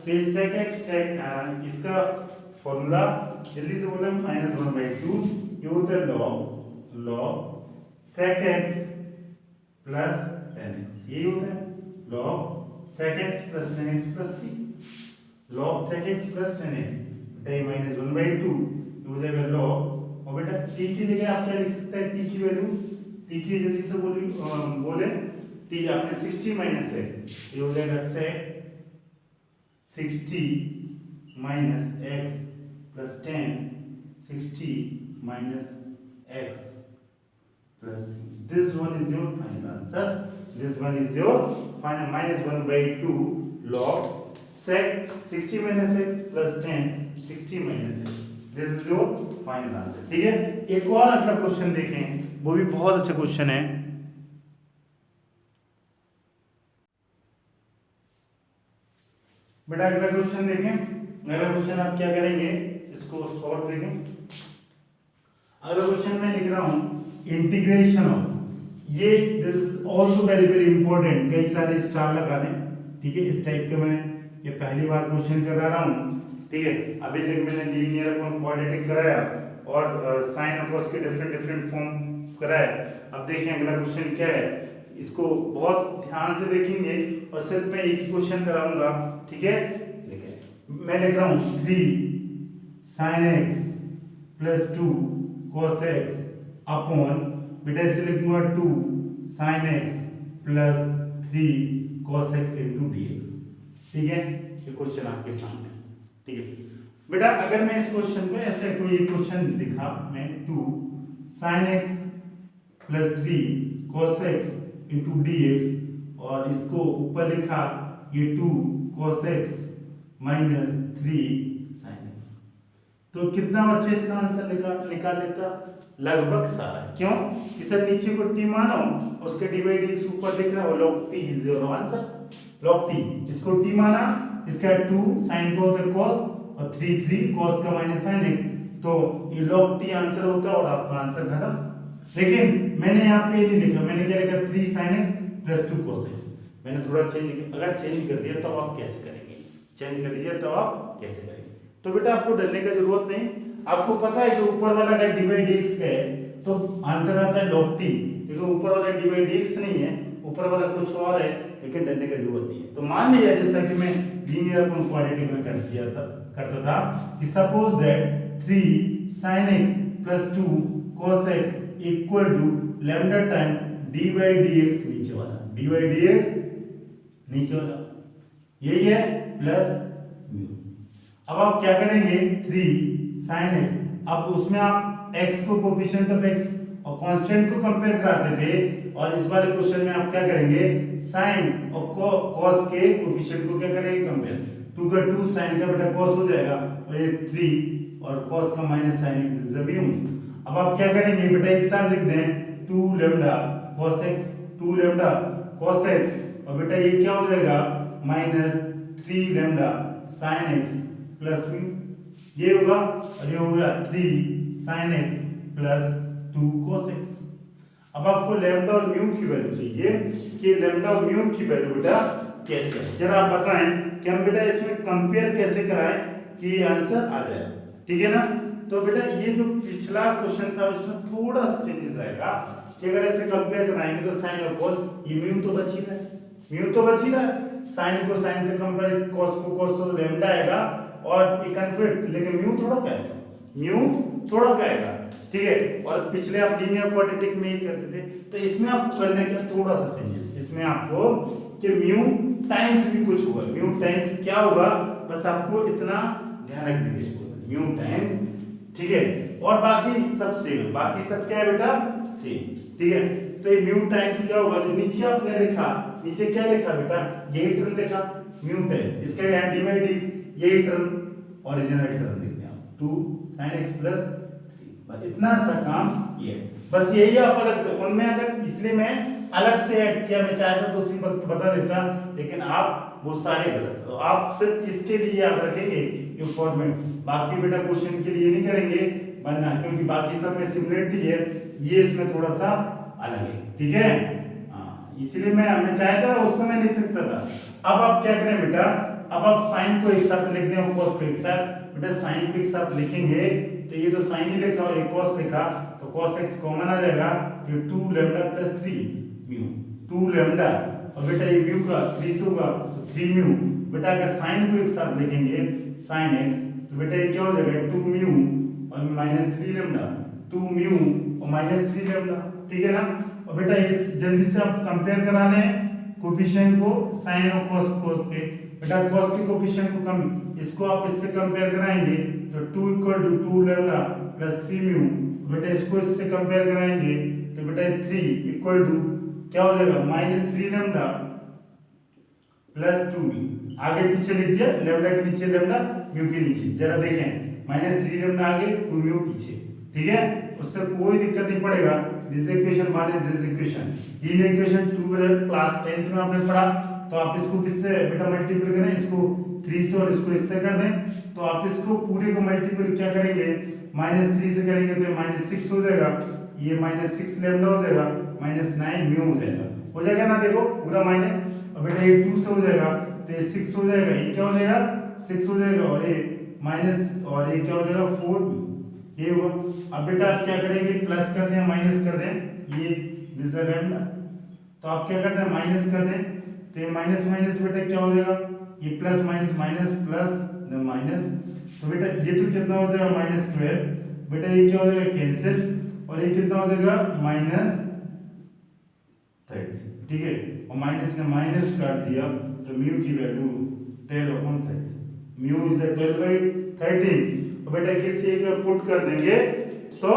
फिर sec x इसका formula जल्दी से बोले -1/2 ये होता है log sec x plus tan x, ये होता है log sec x plus tan x plus c। log sec x plus tan x बेटा -1/2 ये हो जाएगा log, और बेटा t की जगह आप क्या लिख सकते हैं, t की वैल्यू, t की जल्दी से बोले t आपने 60 माइनस है, ये हो जाएगा sec 60 minus x plus tan 60 minus x plus c. This one is your final answer. This one is your final -1/2 log sec 60 minus x plus tan 60 minus x. This is your final answer. ठीक है, एक और अगला question देखें, वो भी बहुत अच्छा क्वेश्चन है। बेटा अगला क्वेश्चन देखें, अगला क्वेश्चन आप क्या करेंगे, इसको सॉल्व देखें। अगला क्वेश्चन मैं लिख रहा हूं इंटीग्रेशन ऑफ, ये this also very very important, कई सारे स्टार लगा दें, ठीक है। इस टाइप के मैं ये पहली बार क्वेश्चन कर रहा हूं, ठीक है। अभी तक मैंने लीनियर अपॉन क्वाड्रेटिक कराया और साइन और कॉस के डिफरेंट डिफरेंट फॉर्म कराया। अब देखें अगला क्वेश्चन क्या है, इसको बहुत ध्यान से देखेंगे और सिर्फ मैं एक ही क्वेश्चन कराऊंगा, ठीक है। देखिए मैं लिख रहा हूं 3 sin x plus 2 cos x upon, बेटा इसे लिखूंगा 2 sin x plus 3 cos x into dx, ठीक है। ये क्वेश्चन आपके सामने, ठीक है। बेटा अगर मैं इस क्वेश्चन को ऐसे कोई क्वेश्चन लिखा, मैं 2 sin x plus 3 cos x into dx, और इसको ऊपर लिखा ये 2 cos x minus 3 sin x, तो कितना बच्चे इसका आंसर निकाल लेता, लगभग सारा। क्यों, इसे नीचे को t मानो, उसके डिवाइड x ऊपर दिख रहा है, log t is your answer. log t, इसको t माना, इसका 2 sin को उधर cos और 3 cos का माइनस sin x, तो ये log t आंसर होता है और आपका आंसर खत्म। लेकिन मैंने यहाँ पे नहीं लिखा, मैंने क्या लिखा 3 sin x plus 2 cos x, मैंने थोड़ा चेंज किया। अगर चेंज कर दिया तो आप कैसे करेंगे, चेंज कर दिया तो आप कैसे करेंगे, तो बेटा आपको डरने की जरूरत नहीं, आपको पता है कि ऊपर वाला का डिवाइड dx है तो आंसर आता है log t, क्योंकि ऊपर वाला डिवाइड dx नहीं है, ऊपर वाला कुछ और है, लेकिन डरने की जरूरत नहीं है। तो मान लिया जैसा कि मैं लीनियर अपॉन क्वाड्रेटिक में करता था कि suppose that 3 sin x plus 2 cos x equal to lambda time dy dx, नीचे वाला dy dx नीचे वाला यही है प्लस म्यू। अब आप क्या करेंगे 3 sin x, अब उसमें आप x को कोफिशिएंट ऑफ x और कांस्टेंट को कंपेयर कराते थे, और इस वाले क्वेश्चन में आप क्या करेंगे sin और cos के कोफिशिएंट को क्या करेंगे कंपेयर, 2 का 2 sin का बेटा cos हो जाएगा, और ये 3 और cos का minus sin is the mu. अब आप क्या करेंगे बेटा एक साथ लिख दें 2 lambda cos x, 2 lambda cos x, और बेटा ये क्या हो जाएगा minus 3 lambda sin x plus mu, ये होगा, और ये हो गया 3 sin x plus 2 cos x। अब आपको लैम्डा और म्यू की वैल्यू चाहिए कि लैम्डा और म्यू की वैल्यू बेटा कैसे है, जरा आप बताएं कि हम बेटा इसमें कंपेयर कैसे कराएं कि आंसर आ जाए, ठीक है ना। तो बेटा ये जो पिछला क्वेश्चन था उसमें थोड़ा सा चेंजेस आएगा कि अगर ऐसे कंपेयर कराएंगे तो साइन और cos, ये म्यू तो बच ही रहा है, म्यू तो बच ही रहा है, साइन को साइन से कंपेयर, cos को cos, तो लैम्डा आएगा और ये कन्वर्ट, लेकिन म्यू थोड़ा क्या आएगा, म्यू थोड़ा क्या आएगा, ठीक है। और पिछले आप लीनियर क्वाड्रेटिक में ही करते थे, तो इसमें आप करने का थोड़ा सा चेंजेस, इसमें आपको कि म्यू टाइम्स भी कुछ होगा, म्यू टाइम्स क्या होगा, बस आपको इतना ध्यान रखने की जरूरत है, म्यू टाइम्स, ठीक है। और बाकी सब सेम, बाकी सब क्या है बेटा सेम, ठीक है। तो ये म्यू टाइम्स क्या होगा, जो नीचे आपने लिखा, नीचे क्या लिखा बेटा, यही टर्म लिखा म्यू टाइम्स, इसका यहाँ डिवाइड यही टर्म, ओरिजिनल टर्म लिखते हैं 2 sin x प्लस 3, इतना सा काम ये है, बस यही आप अलग से, उनमें अगर इसलिए मैं अलग से ऐड किया, मैं चाहता तो उसी वक्त बता देता, लेकिन आप वो सारे गलत, तो आप सिर्फ इसके लिए याद रखेंगे ये फॉर्मेट, बाकी बेटा क्वेश्चन के लिए नहीं करेंगे वरना, क्योंकि बाकी सब में सिमिलरिटी है, ये इसमें थोड़ा सा अलग है, ठीक है। हाँ, इसलिए मैं चाहता उस समय लिख सकता था। अब आप क्या करें बेटा, अब आप साइन को एक साथ लिख दें और कॉस को एक साथ, बेटा साइन को एक साथ लिखेंगे तो ये तो साइन ही लिखा और ये कॉस लिखा तो cos x कॉमन आ जाएगा, तो 2 लैम्डा प्लस 3 म्यू, 2 लैम्डा और बेटा ये म्यू का 3 से होगा तो 3 म्यू। बेटा अगर साइन को एक साथ लिखेंगे sin x तो बेटा ये क्या हो जाएगा 2 म्यू और माइनस 3 लैम्डा, 2 म्यू और माइनस 3 लैम्डा, ठीक है ना। और बेटा इस जल्दी से आप कंपेयर करा लें कोफिशिएंट को sin और cos के। बेटा cos के कोफिशिएंट को कम, इसको आप इससे कंपेयर कराएंगे तो 2 equal to 2 lambda plus 3 mu, बेटा इसको इससे कंपेयर कराएंगे तो बेटा 3 इक्वल टू क्या हो जाएगा माइनस 3 लैम्डा प्लस 2 म्यू। आगे पीछे लिख दिया, लैम्डा के नीचे लैम्डा म्यू के नीचे, जरा देखें माइनस 3 लैम्डा आगे 2 म्यू पीछे, ठीक है, उससे कोई दिक्कत नहीं पड़ेगा। दिस इक्वेशन माने this equation, in equation 2 class 10th में आपने पढ़ा, तो आप इसको किससे बेटा मल्टीपल करें, इसको 3 से और इसको इससे कर दें, तो आप इसको पूरे को मल्टीपल क्या करेंगे माइनस 3 से करेंगे तो माइनस 6 हो जाएगा, ये माइनस 6 लैम्डा हो जाएगा, माइनस 9 म्यू हो जाएगा ना, देखो पूरा माइनस। और बेटा ये 2 से हो जाएगा तो ये 6 हो जाएगा, ये क्या हो जाएगा 6 हो जाएगा और ये माइनस और ये क्या हो जाएगा 4 ये होगा। अब बेटा आप क्या करेंगे प्लस कर दें माइनस कर दें, ये दिस लैम्डा, तो आप क्या करते हैं माइनस कर दें तो ये माइनस माइनस बेटा क्या हो जाएगा ये plus minus minus plus minus, तो बेटा ये तो कितना हो जाएगा माइनस 12, बेटा ये क्या हो जाएगा कैंसिल और ये कितना हो जाएगा माइनस 30, ठीक है, और माइनस ने माइनस काट दिया तो म्यू की वैल्यू 12/30, म्यू इज 12/13। तो बेटा किसी एक में पुट कर देंगे तो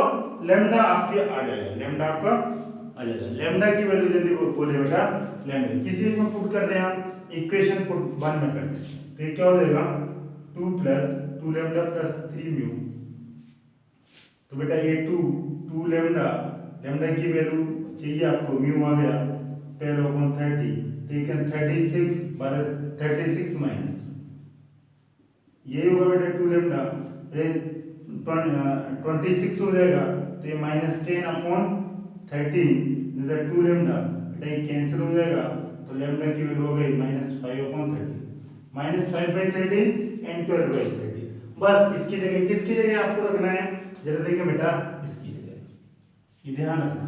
लैम्डा आपके आ जाएगा, लैम्डा आपका आ जाएगा। लैम्डा की वैल्यू यदि वो बोले बेटा लैम्डा किसी एक में पुट कर दें, आप इक्वेशन पुट 1 में कर दें तो ये क्या हो जाएगा 2 प्लस 2 लैम्डा प्लस 3 म्यू, तो बेटा ये 2 लैम्डा, लैम्डा की वैल्यू चाहिए आपको म्यू आ गया 12/30, ठीक है 36 माइनस ये होगा बेटा 2 लैम्डा 26 हो जाएगा तो ये माइनस 10/13 जैसे 2 लैम्डा, बेटा ये कैंसिल हो जाएगा तो लैम्डा की वैल्यू हो गई -5/30, -5/13 एंड 12/30। बस इसकी जगह किसकी जगह आपको रखना है, जरा देखिए बेटा इसकी जगह, ये ध्यान रखना,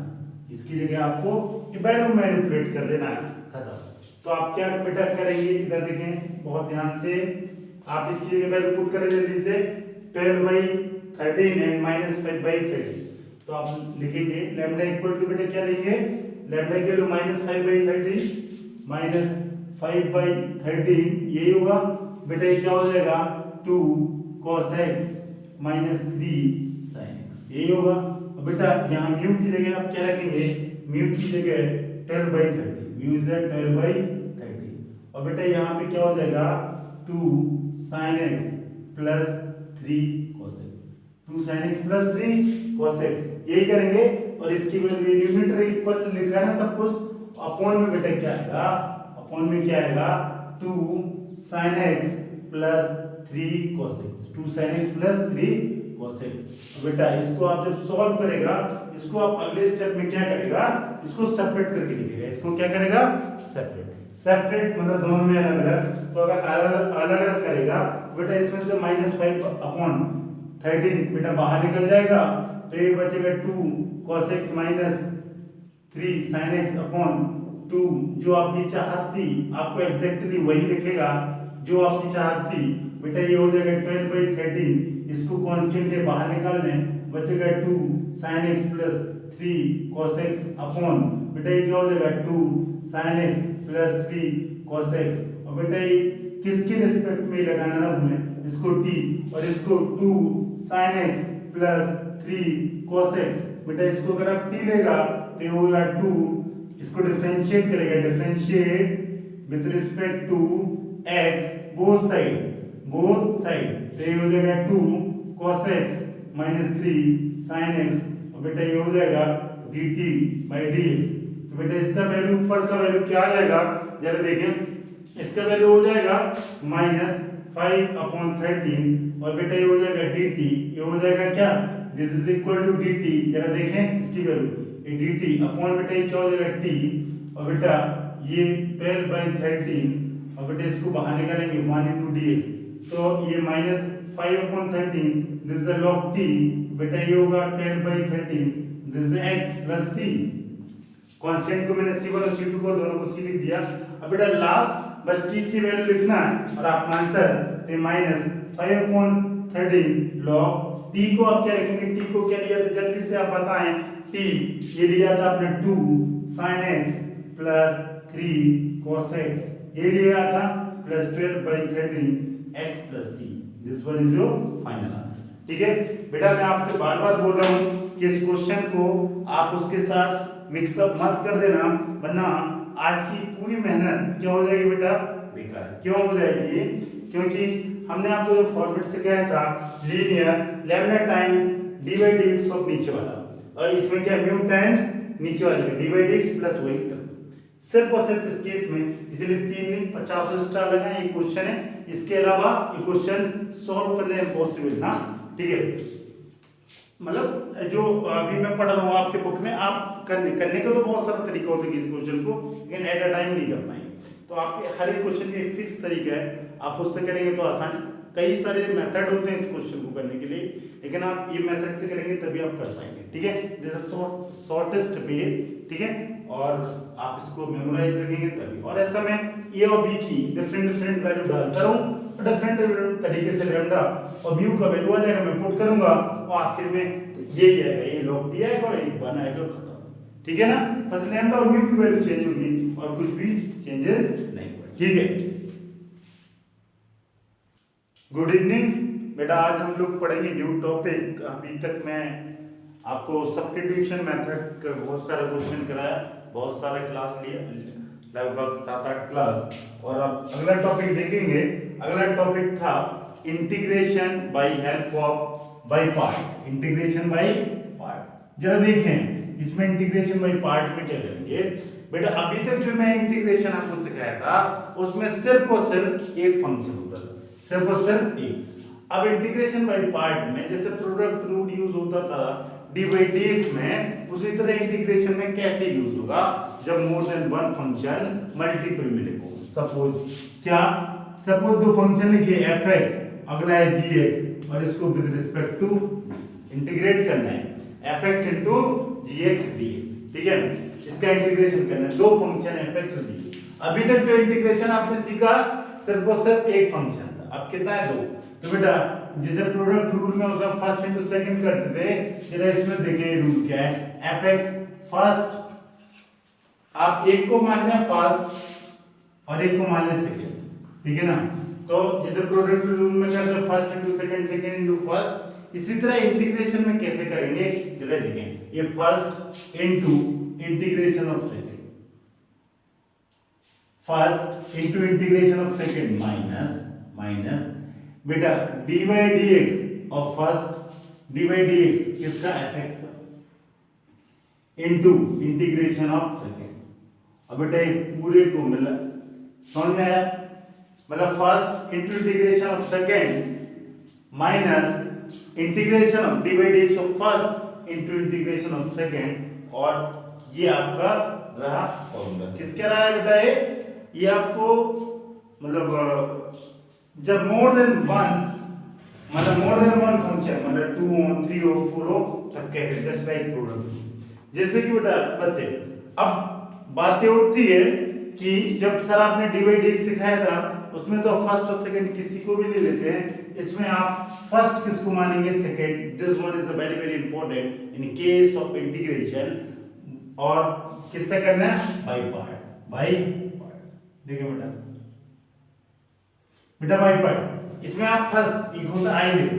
इसकी जगह आपको ये वैल्यू मैनिपुलेट कर देना है, खत्म। तो आप क्या बेटा करेंगे इधर देखें बहुत ध्यान से, आप इसकी जगह वैल्यू पुट करें जल्दी से 12/13 एंड -5/30, तो आप लिखेंगे लैम्डा इक्वल टू बेटा क्या लेंगे लैम्डा की वैल्यू -5/30 -5/13 यही होगा बेटा, ये क्या हो जाएगा 2 cos x -3 sin x यही होगा। अब बेटा यहाँ म्यू की जगह आप क्या रखेंगे, म्यू की जगह 12/30, म्यू इज 12/30 और बेटा यहाँ पे क्या हो जाएगा 2 sin x plus 3 cos x, 2 sin x plus 3 cos x यही करेंगे। और इसकी वैल्यू न्यूमरेटर इक्वल लिखा है ना सब कुछ, अपॉन में बेटा क्या आएगा, अपॉन में क्या आएगा 2 sin x plus 3 cos x, 2 sin x plus 3 cos x। बेटा इसको आप जब सॉल्व करेगा, इसको आप अगले स्टेप में क्या करेगा, इसको सेपरेट करके लिखेगा, इसको क्या करेगा सेपरेट मतलब दोनों में अलग अलग, तो अगर अलग अलग करेगा बेटा इसमें से -5/13 बेटा बाहर निकल जाएगा तो ये बचेगा 2 cos x minus 3 sin x upon 2, जो आपकी चाहत थी आपको एग्जैक्टली वही लिखेगा जो आपकी चाहत थी बेटा, ये हो जाएगा 12/13, इसको कांस्टेंट के बाहर निकाल दें बचेगा 2 sin x plus 3 cos x upon बेटा ये क्या हो जाएगा 2 sin x plus 3 cos x, और बेटा ये किसके रिस्पेक्ट में लगाना ना भूलें, इसको t और इसको 2 sin x plus 3 cos x, बेटा इसको अगर आप t लेगा तो ये होगा 2, इसको डिफरेंशिएट करेगा, differentiate with respect to x both side तो ये हो जाएगा 2 cos x minus 3 sin x, और बेटा ये हो जाएगा dt/dx। तो बेटा इसका वैल्यू ऊपर का वैल्यू क्या आ जाएगा, जरा देखें इसका वैल्यू हो जाएगा -5/13 और बेटा ये हो जाएगा dt, ये हो जाएगा क्या this is equal to dt, जरा देखें इसकी वैल्यू ये dt अपॉन बेटा ये क्या हो जाएगा t, और बेटा ये 12/13 और बेटा इसको बाहर निकालेंगे 1 into dx, तो ये -5/13 दिस इज log t, बेटा ये होगा 10/13 this is x plus c। Constant को मैंने c1 और c2 को दोनों को c लिख दिया। अब बेटा लास्ट बस t की वैल्यू लिखना है और आपका आंसर तो -5/13 log t को आप क्या लिखेंगे, t को क्या लिया था जल्दी से आप बताएं, t ये लिया था आपने 2 sin x plus 3 cos x, ये लिया था plus 12/13 x plus c। This one is your final answer. ठीक है बेटा, मैं आपसे बार बार बोल रहा हूँ कि इस क्वेश्चन को आप उसके साथ मिक्सअप मत कर देना, वरना आज की पूरी मेहनत क्या हो जाएगी बेटा, बेकार। क्यों हो जाएगी, क्योंकि हमने आपको जो फॉर्मेट सिखाया था linear lambda times D by d x of नीचे वाला, और इसमें क्या म्यू टाइम्स नीचे वाले D by d x plus वही टर्म, सिर्फ और सिर्फ इस केस में, इसलिए 3 दिन 50 स्टार लगा ये क्वेश्चन है। इसके अलावा ये क्वेश्चन सॉल्व करना इम्पॉसिबल ना। ठीक है, मतलब जो अभी मैं पढ़ रहा हूँ आपके बुक में, आप करने का तो बहुत सारा तरीका होता है किसी क्वेश्चन को, लेकिन एट अ टाइम नहीं कर पाएंगे। तो आपके हर एक क्वेश्चन का एक फिक्स तरीका है, आप उससे करेंगे तो आसान। कई सारे मेथड होते हैं इस क्वेश्चन को करने के लिए, लेकिन आप ये मेथड से करेंगे तभी आप कर पाएंगे। ठीक है, दिस इज शॉर्टेस्ट वे। ठीक है, और आप इसको मेमोराइज रखेंगे तभी। और ऐसा मैं ए और बी की डिफरेंट वैल्यू डालता रहूं, डिफरेंट तरीके से लैम्डा और म्यू का वैल्यू आ जाएगा, मैं पुट करूंगा और आखिर में यही आएगा, ये log t आएगा और एक 1 आएगा, खत्म। ठीक है ना, बस लैम्डा और म्यू की वैल्यू चेंज होगी और कुछ भी चेंजेस नहीं होगा। ठीक है, गुड इवनिंग बेटा, आज हम लोग पढ़ेंगे न्यू टॉपिक। अभी तक मैं आपको सब्स्टिट्यूशन मेथड का बहुत सारा क्वेश्चन कराया, बहुत सारा क्लास लिया, लगभग 7-8 क्लास। और अब अगला टॉपिक देखेंगे। अगला टॉपिक था integration by help of by part, integration by part. जरा देखें इसमें इंटीग्रेशन बाय पार्ट में क्या करेंगे बेटा। अभी तक जो मैं इंटीग्रेशन आपको सिखाया था उसमें सिर्फ और सिर्फ एक फंक्शन होता था, सिर्फ और सिर्फ एक। अब इंटीग्रेशन बाय पार्ट में जैसे प्रोडक्ट रूल यूज होता था डी बाई डी एक्स में, उसी तरह इंटीग्रेशन में कैसे यूज होगा जब more than one function multiple में लिखो। सपोज क्या, सपोज दो फंक्शन लिखिए एफ एक्स, अगला है जी एक्स, और इसको विद रिस्पेक्ट टू इंटीग्रेट करना है एफ एक्स इंटू जी एक्स डी एक्स। ठीक है, इसका इंटीग्रेशन करना है, दो फंक्शन एफ एक्स और जी। अभी तक जो इंटीग्रेशन आपने सीखा सिर्फ और सिर्फ एक फंक्शन था, अब कितना है, 2। तो बेटा जैसे प्रोडक्ट रूल में उसका फर्स्ट इंटू सेकंड करते थे, जरा इसमें देखिए रूल क्या है, एफ एक्स फर्स्ट, आप एक को मान लें फर्स्ट और एक को मान लें सेकंड। ठीक है ना, तो जैसे प्रोडक्ट रूल में करते हैं first into second, second into first, इसी तरह इंटीग्रेशन में कैसे करेंगे जरा देखें। ये first into integration of second, first into integration of second minus बेटा d by d x of first, d by d x किसका, एफ एक्स का, इंटू इंटीग्रेशन ऑफ सेकंड। अब बेटा ये पूरे को मिला, समझ में आया, मतलब first into integration of second minus integration of D by d x of first into integration of second, और ये आपका रहा फॉर्मूला। किसके रहा है बेटा ये आपको मतलब जब मोर देन वन, मतलब मोर देन वन फंक्शन, मतलब 2 हो 3 हो 4 हो तब क्या है, जस्ट लाइक प्रोडक्ट। जैसे कि बेटा बस है, अब बातें उठती है कि जब सर आपने डी बाई डी एक्स सिखाया था उसमें तो फर्स्ट और सेकंड किसी को भी ले लेते हैं, इसमें आप फर्स्ट किसको मानेंगे, second. This one is very very important in case of integration, और किससे करना है, बाय पार्ट, बाय पार्ट। देखिए बेटा बाय पार्ट, इसमें आप फर्स्ट इक्वल आईलेट,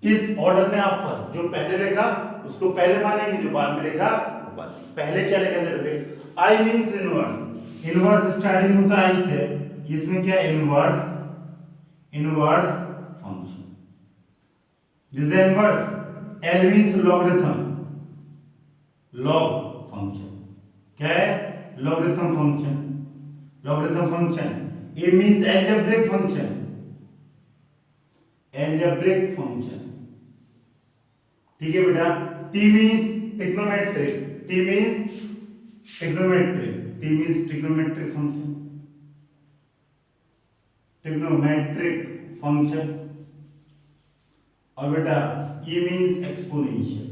इस ऑर्डर में आप फर्स्ट जो पहले लिखा उसको पहले मानेंगे, जो बाद में लिखा पहले क्या लिखा जाता है, I means inverse, inverse starting होता है आई से, इसमें क्या inverse function, this is inverse. L means logarithm, log function, क्या है, logarithm function, logarithm function. A means algebraic function, algebraic function. ठीक है बेटा, T means trigonometric, T means trigonometric, T means trigonometric function, trigonometric function. और बेटा E means exponential,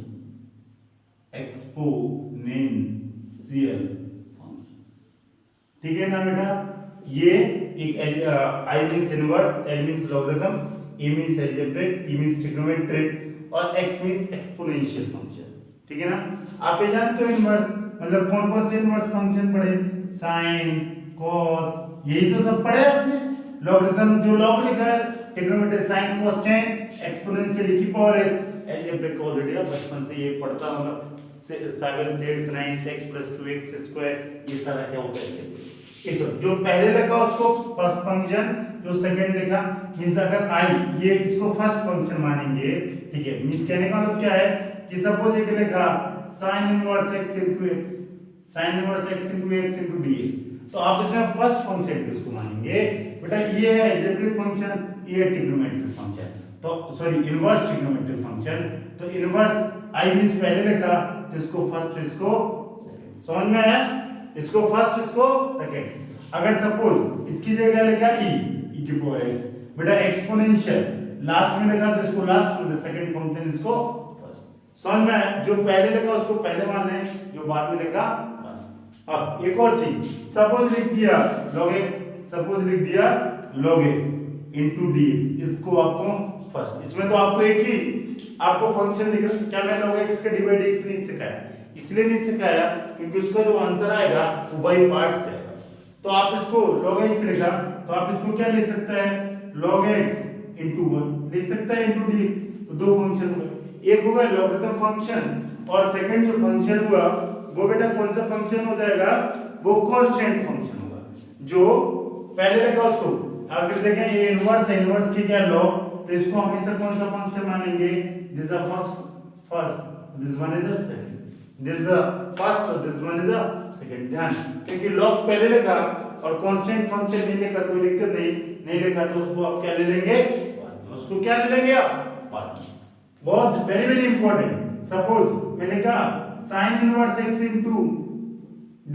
exponential function. ठीक है ना बेटा, ये एक I means inverse, L means logarithm, A means algebraic, E means trigonometric और एक्स मीन्स एक्सपोनेंशियल फंक्शन। ठीक है ना। आप ये जानते हो इनवर्स मतलब कौन कौन से इनवर्स फंक्शन पढ़े, साइन, कॉस, यही तो सब पढ़े आपने। लॉगरिथम जो लॉग लिखा है, trigonometry sine cos tan, exponential e की पावर x, अलजेब्रिक ऑलरेडी आप बचपन से ये पढ़ता मतलब 7th 8th 9th x + 2x square, ये सारा क्या होता है। इस जो पहले लिखा उसको फर्स्ट फंक्शन, जो सेकंड लिखा मींस अगर आई ये इसको फर्स्ट फंक्शन मानेंगे। ठीक है, मींस कहने का मतलब क्या है कि सपोज ये लिखा sin inverse x * x, sin inverse x * dx, तो आप इसमें फर्स्ट फंक्शन किसको मानेंगे बेटा, ये है अलजेब्रिक फंक्शन, ये है ट्रिग्नोमेट्रिक फंक्शन। तो सॉरी इनवर्स ट्रिग्नोमेट्रिक फंक्शन, तो इनवर्स आई मींस पहले लिखा तो इसको फर्स्ट, इसको सेकंड, समझ में आया, इसको फर्स्ट इसको सेकंड। अगर सपोज इसकी जगह लिखा e की पावर x, बेटा एक्सपोनेंशियल लास्ट में लिखा तो इसको लास्ट में, सेकंड फंक्शन इसको फर्स्ट, समझ में आया। जो पहले लिखा उसको पहले मानना है, जो बाद में लिखा। अब एक और चीज, सपोज लिख दिया log x, सपोज लिख दिया log x into dx, इसको आपको फर्स्ट, इसमें तो आपको एक ही आपको फंक्शन दिख रहा है। क्या मैं log x का डिवाइड x नहीं सिखाया, इसलिए नहीं सिखाया क्योंकि उसका जो आंसर आएगा वो बाई पार्ट से आएगा। तो आप इसको log x लिखा तो आप इसको क्या लिख सकते हैं, log x into 1 लिख सकते हैं into dx, तो दो फंक्शन हुए, एक होगा लॉगरिथम फंक्शन और सेकंड जो फंक्शन हुआ वो बेटा कौन सा फंक्शन हो जाएगा, वो कांस्टेंट फंक्शन होगा। जो पहले लिखा उसको अगर देखें ये इनवर्स है, इनवर्स की क्या लॉग, तो इसको हमेशा कौन सा फंक्शन मानेंगे, this is first, this one is the second, this is the first और this one is the second. ध्यान, क्योंकि लॉग पहले लिखा और कांस्टेंट फंक्शन नहीं लिखा, कोई दिक्कत नहीं लिखा तो उसको आप क्या ले लेंगे बाद में, उसको क्या ले लेंगे आप बाद में। बहुत वेरी वेरी इंपॉर्टेंट, सपोज मैं लिखा sin inverse x into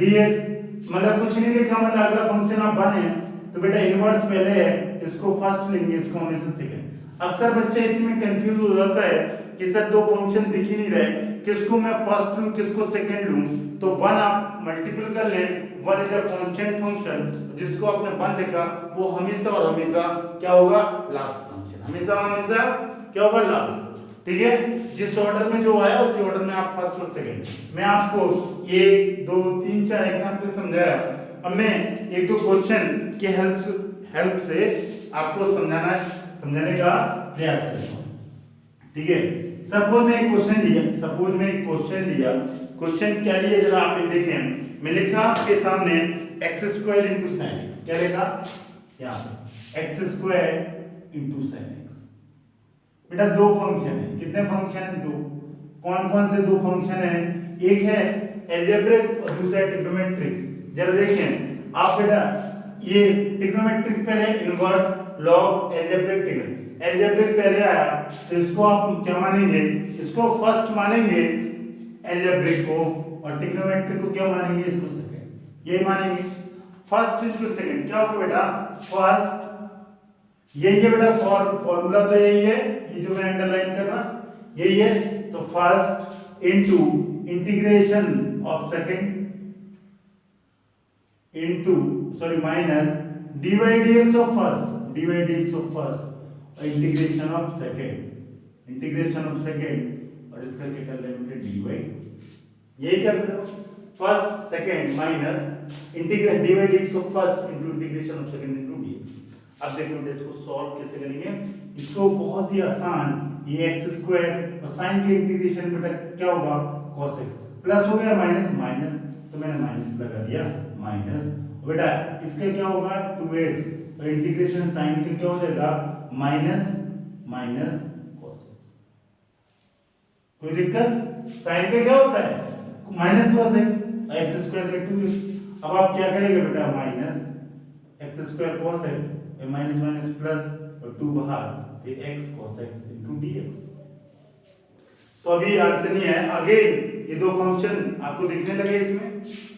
dx, मतलब कुछ नहीं लिखा, मतलब अगला फंक्शन आप बने तो बेटा इनवर्स पहले है, इसको फर्स्ट लेंगे, इसको हमेशा सेकंड। अक्सर बच्चे इसमें कंफ्यूज हो जाता है कि सर दो फंक्शन दिख ही नहीं रहे, किसको मैं फर्स्ट लूं किसको सेकंड लूं, तो वन आप मल्टीपल कर लें, one is a constant function, जिसको आपने वन लिखा वो हमेशा और हमेशा क्या होगा, लास्ट फंक्शन, हमेशा हमेशा क्या होगा, लास्ट। ठीक है, जिस ऑर्डर में जो आया उसी ऑर्डर में आप फर्स्ट और सेकंड। मैं आपको 1 2 3 4 एग्जांपल समझाया, अब मैं एक दो क्वेश्चन के हेल्प से आपको समझाने का प्रयास करूंगा। ठीक है, सपोज में एक क्वेश्चन दिया, क्वेश्चन क्या लिया जरा आप ये देखें, मैं लिखा आपके सामने x² * sin x, क्या लिखा यहाँ x² * sin x। बेटा दो फंक्शन है, कितने फंक्शन है, दो। कौन कौन से दो फंक्शन है, एक है अलजेब्रिक और दूसरा है ट्रिग्नोमेट्रिक। जरा देखें आप बेटा, ये ट्रिग्नोमेट्रिक पहले इनवर्स, लॉग, अलजेब्रिक, अलजेब्रिक पहले आया तो इसको आप क्या मानेंगे, इसको फर्स्ट मानेंगे अलजेब्रिक को, और ट्रिग्नोमेट्रिक को क्या मानेंगे, इसको सेकंड, यही मानेंगे। फर्स्ट इनटू सेकंड क्या होगा बेटा, फर्स्ट, यही है बेटा फॉर्मूला तो यही है, ये जो मैं अंडरलाइन कर रहा यही है, तो first into integration of second into minus dy dx of first और इंटीग्रेशन ऑफ सेकंड और इसका क्या कर लेंगे dy, यही कर दो, first second minus integrate dy dx of first into integration of second into dx। अब देखो बेटा इसको सॉल्व कैसे करेंगे, इसको बहुत ही आसान, ये x² और sin के इंटीग्रेशन बेटा क्या होगा, cos x, प्लस हो गया माइनस, तो मैंने माइनस लगा दिया, माइनस बेटा इसका क्या होगा 2x और इंटीग्रेशन sin का क्या हो जाएगा माइनस cos x। कोई दिक्कत, sin का क्या होता है माइनस cos x, x² का 2x। अब आप क्या करेंगे बेटा, minus x² cos x, minus plus और 2 बाहर, तो x cos x into dx। तो अभी आंसर नहीं है, अगेन ये दो फंक्शन आपको दिखने लगे इसमें,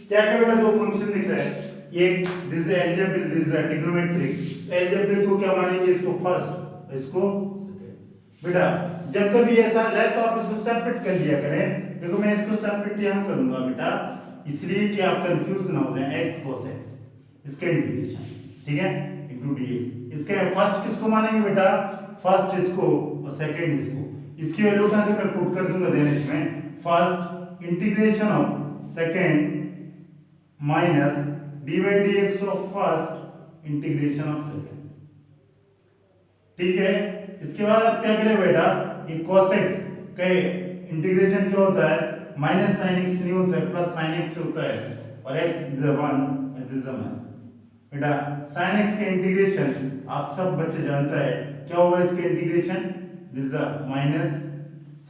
क्या क्या बेटा, दो फंक्शन दिख रहा है, एक this algebraic, this trigonometric. Algebraic को क्या मानेंगे, इसको फर्स्ट, इसको सेकंड। बेटा जब कभी ऐसा है तो आप इसको सेपरेट कर दिया करें। देखो मैं इसको सेपरेट यहां करूंगा बेटा, इसलिए कि आप कंफ्यूज ना हो जाए। x cos x इसका इंटीग्रेशन, ठीक है, इनटू dx। इसका फर्स्ट किसको मानेंगे बेटा, फर्स्ट इसको और सेकंड इसको। इसकी वैल्यू उठा के मैं पुट कर दूंगा देन इसमें first integration of second minus dy dx of first integration of second, ठीक है। इसके बाद आप क्या करें बेटा, ये cos x का इंटीग्रेशन क्या होता है, माइनस sin x नहीं होता है, प्लस sin x होता है, और x is 1 and this is 1। बेटा sin x का इंटीग्रेशन आप सब बच्चे जानता है क्या होगा, इसका इंटीग्रेशन दिस माइनस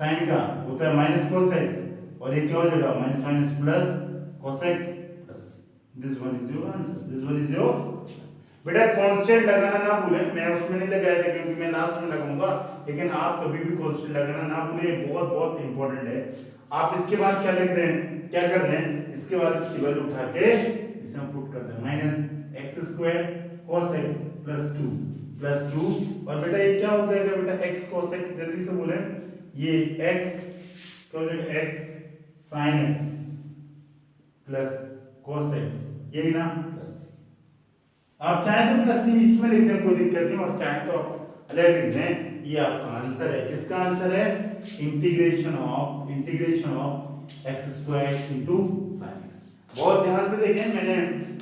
sin का होता है माइनस cos x, और ये क्या हो जाएगा minus minus plus cos x plus this one is your answer, this one is your. बेटा कांस्टेंट लगाना ना भूलें, मैं उसमें नहीं लगाया था क्योंकि मैं लास्ट में लगाऊंगा, लेकिन आप कभी भी कांस्टेंट लगाना ना भूलें, बहुत बहुत इंपॉर्टेंट है। आप इसके बाद क्या लिख दें, क्या कर दें, इसके बाद इसकी वैल्यू उठा के इसमें पुट कर दें, minus x square cos x plus 2, और बेटा ये क्या हो जाएगा बेटा, x cos x, जल्दी से बोले, ये x क्या हो जाएगा, x sin x plus cos x, यही ना, प्लस आप चाहें तो प्लस सी इसमें लिख दें, कोई दिक्कत नहीं, और चाहें तो आप अलग लिख दें। ये आपका आंसर है, किसका आंसर है, integration of x square into sin x। बहुत ध्यान से देखें, मैंने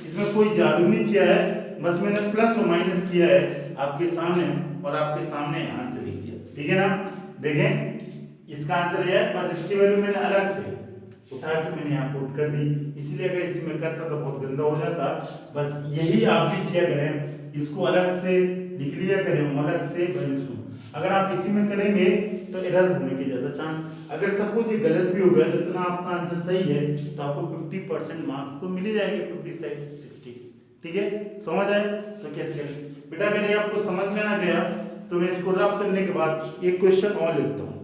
इसमें कोई जादू नहीं किया है, बस मैंने प्लस और माइनस किया है आपके सामने, और आपके सामने आंसर लिख दिया, ठीक है ना। देखें इसका आंसर ये है, बस इसकी वैल्यू मैंने अलग से उठा के मैंने यहाँ पुट कर दी, इसलिए अगर इसी में करता तो बहुत गंदा हो जाता। बस यही आप भी किया करें, इसको अलग से लिख लिया करें, अलग से वैल्यूज। अगर आप इसी में करेंगे तो एरर होने के ज्यादा चांस। अगर सपोज ये गलत भी हो गया तो इतना आपका आंसर सही है तो आपको 50% मार्क्स तो मिल ही जाएंगे, 50 से 60, ठीक है। समझ आए तो कैसे करें बेटा, अगर ये आपको समझ में ना गया तो मैं इसको रफ करने के बाद एक क्वेश्चन और लिखता हूँ,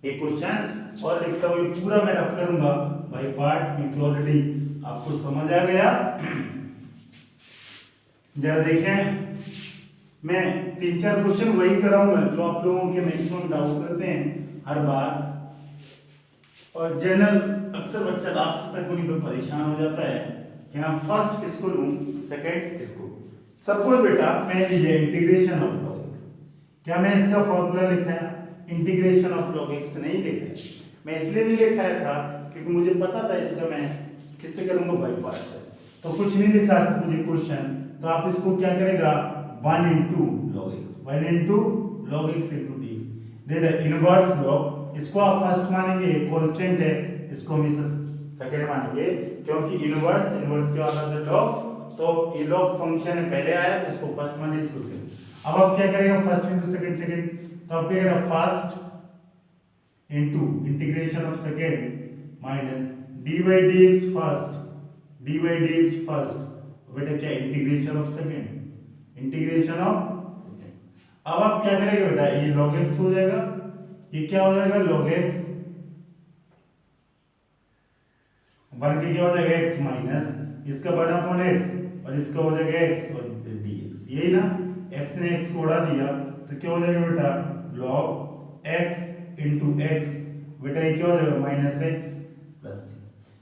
एक क्वेश्चन और लिखता हूँ, ये पूरा मैं रफ करूंगा बाय पार्ट, क्योंकि ऑलरेडी आपको समझ आ गया। जरा देखें, मैं 3-4 क्वेश्चन वही कराऊंगा जो आप लोगों के मैक्सिमम डाउट करते हैं हर बार, और जनरल अक्सर बच्चा लास्ट तक उन्हीं पे परेशान हो जाता है कि मैं फर्स्ट किसको लूं, सेकंड किसको। सपोज बेटा मैं लीजिए इंटीग्रेशन ऑफ log x, क्या मैं इसका फॉर्मूला लिखाया, इंटीग्रेशन ऑफ log x नहीं लिखा, मैं इसलिए नहीं लिखाया था क्योंकि मुझे पता था इसका मैं किससे करूंगा, बाई पार्ट से, तो कुछ नहीं लिखा सपोज ये क्वेश्चन, तो आप इसको क्या करेगा, 1 into log x into dx, then inverse log, इसको आप फर्स्ट मानेंगे, कांस्टेंट है, इसको हमेशा सेकंड मानेंगे, क्योंकि इनवर्स के बाद आता है log, तो ये log फंक्शन पहले आया तो इसको फर्स्ट माने, इसको सेकंड। अब आप क्या करेगा, फर्स्ट इनटू सेकंड, तो आप क्या करेगा, first into integration of second minus dy dx first, बेटा क्या integration of second, integration of second. अब आप क्या करेंगे बेटा, ये log x हो जाएगा, ये क्या हो जाएगा log x, बन के क्या हो जाएगा x माइनस इसका बना अपॉन x, और इसका हो जाएगा x और dx, यही ना, x ने x को उड़ा दिया तो क्या हो जाएगा बेटा, log x इंटू x, बेटा ये क्या हो जाएगा माइनस x प्लस c,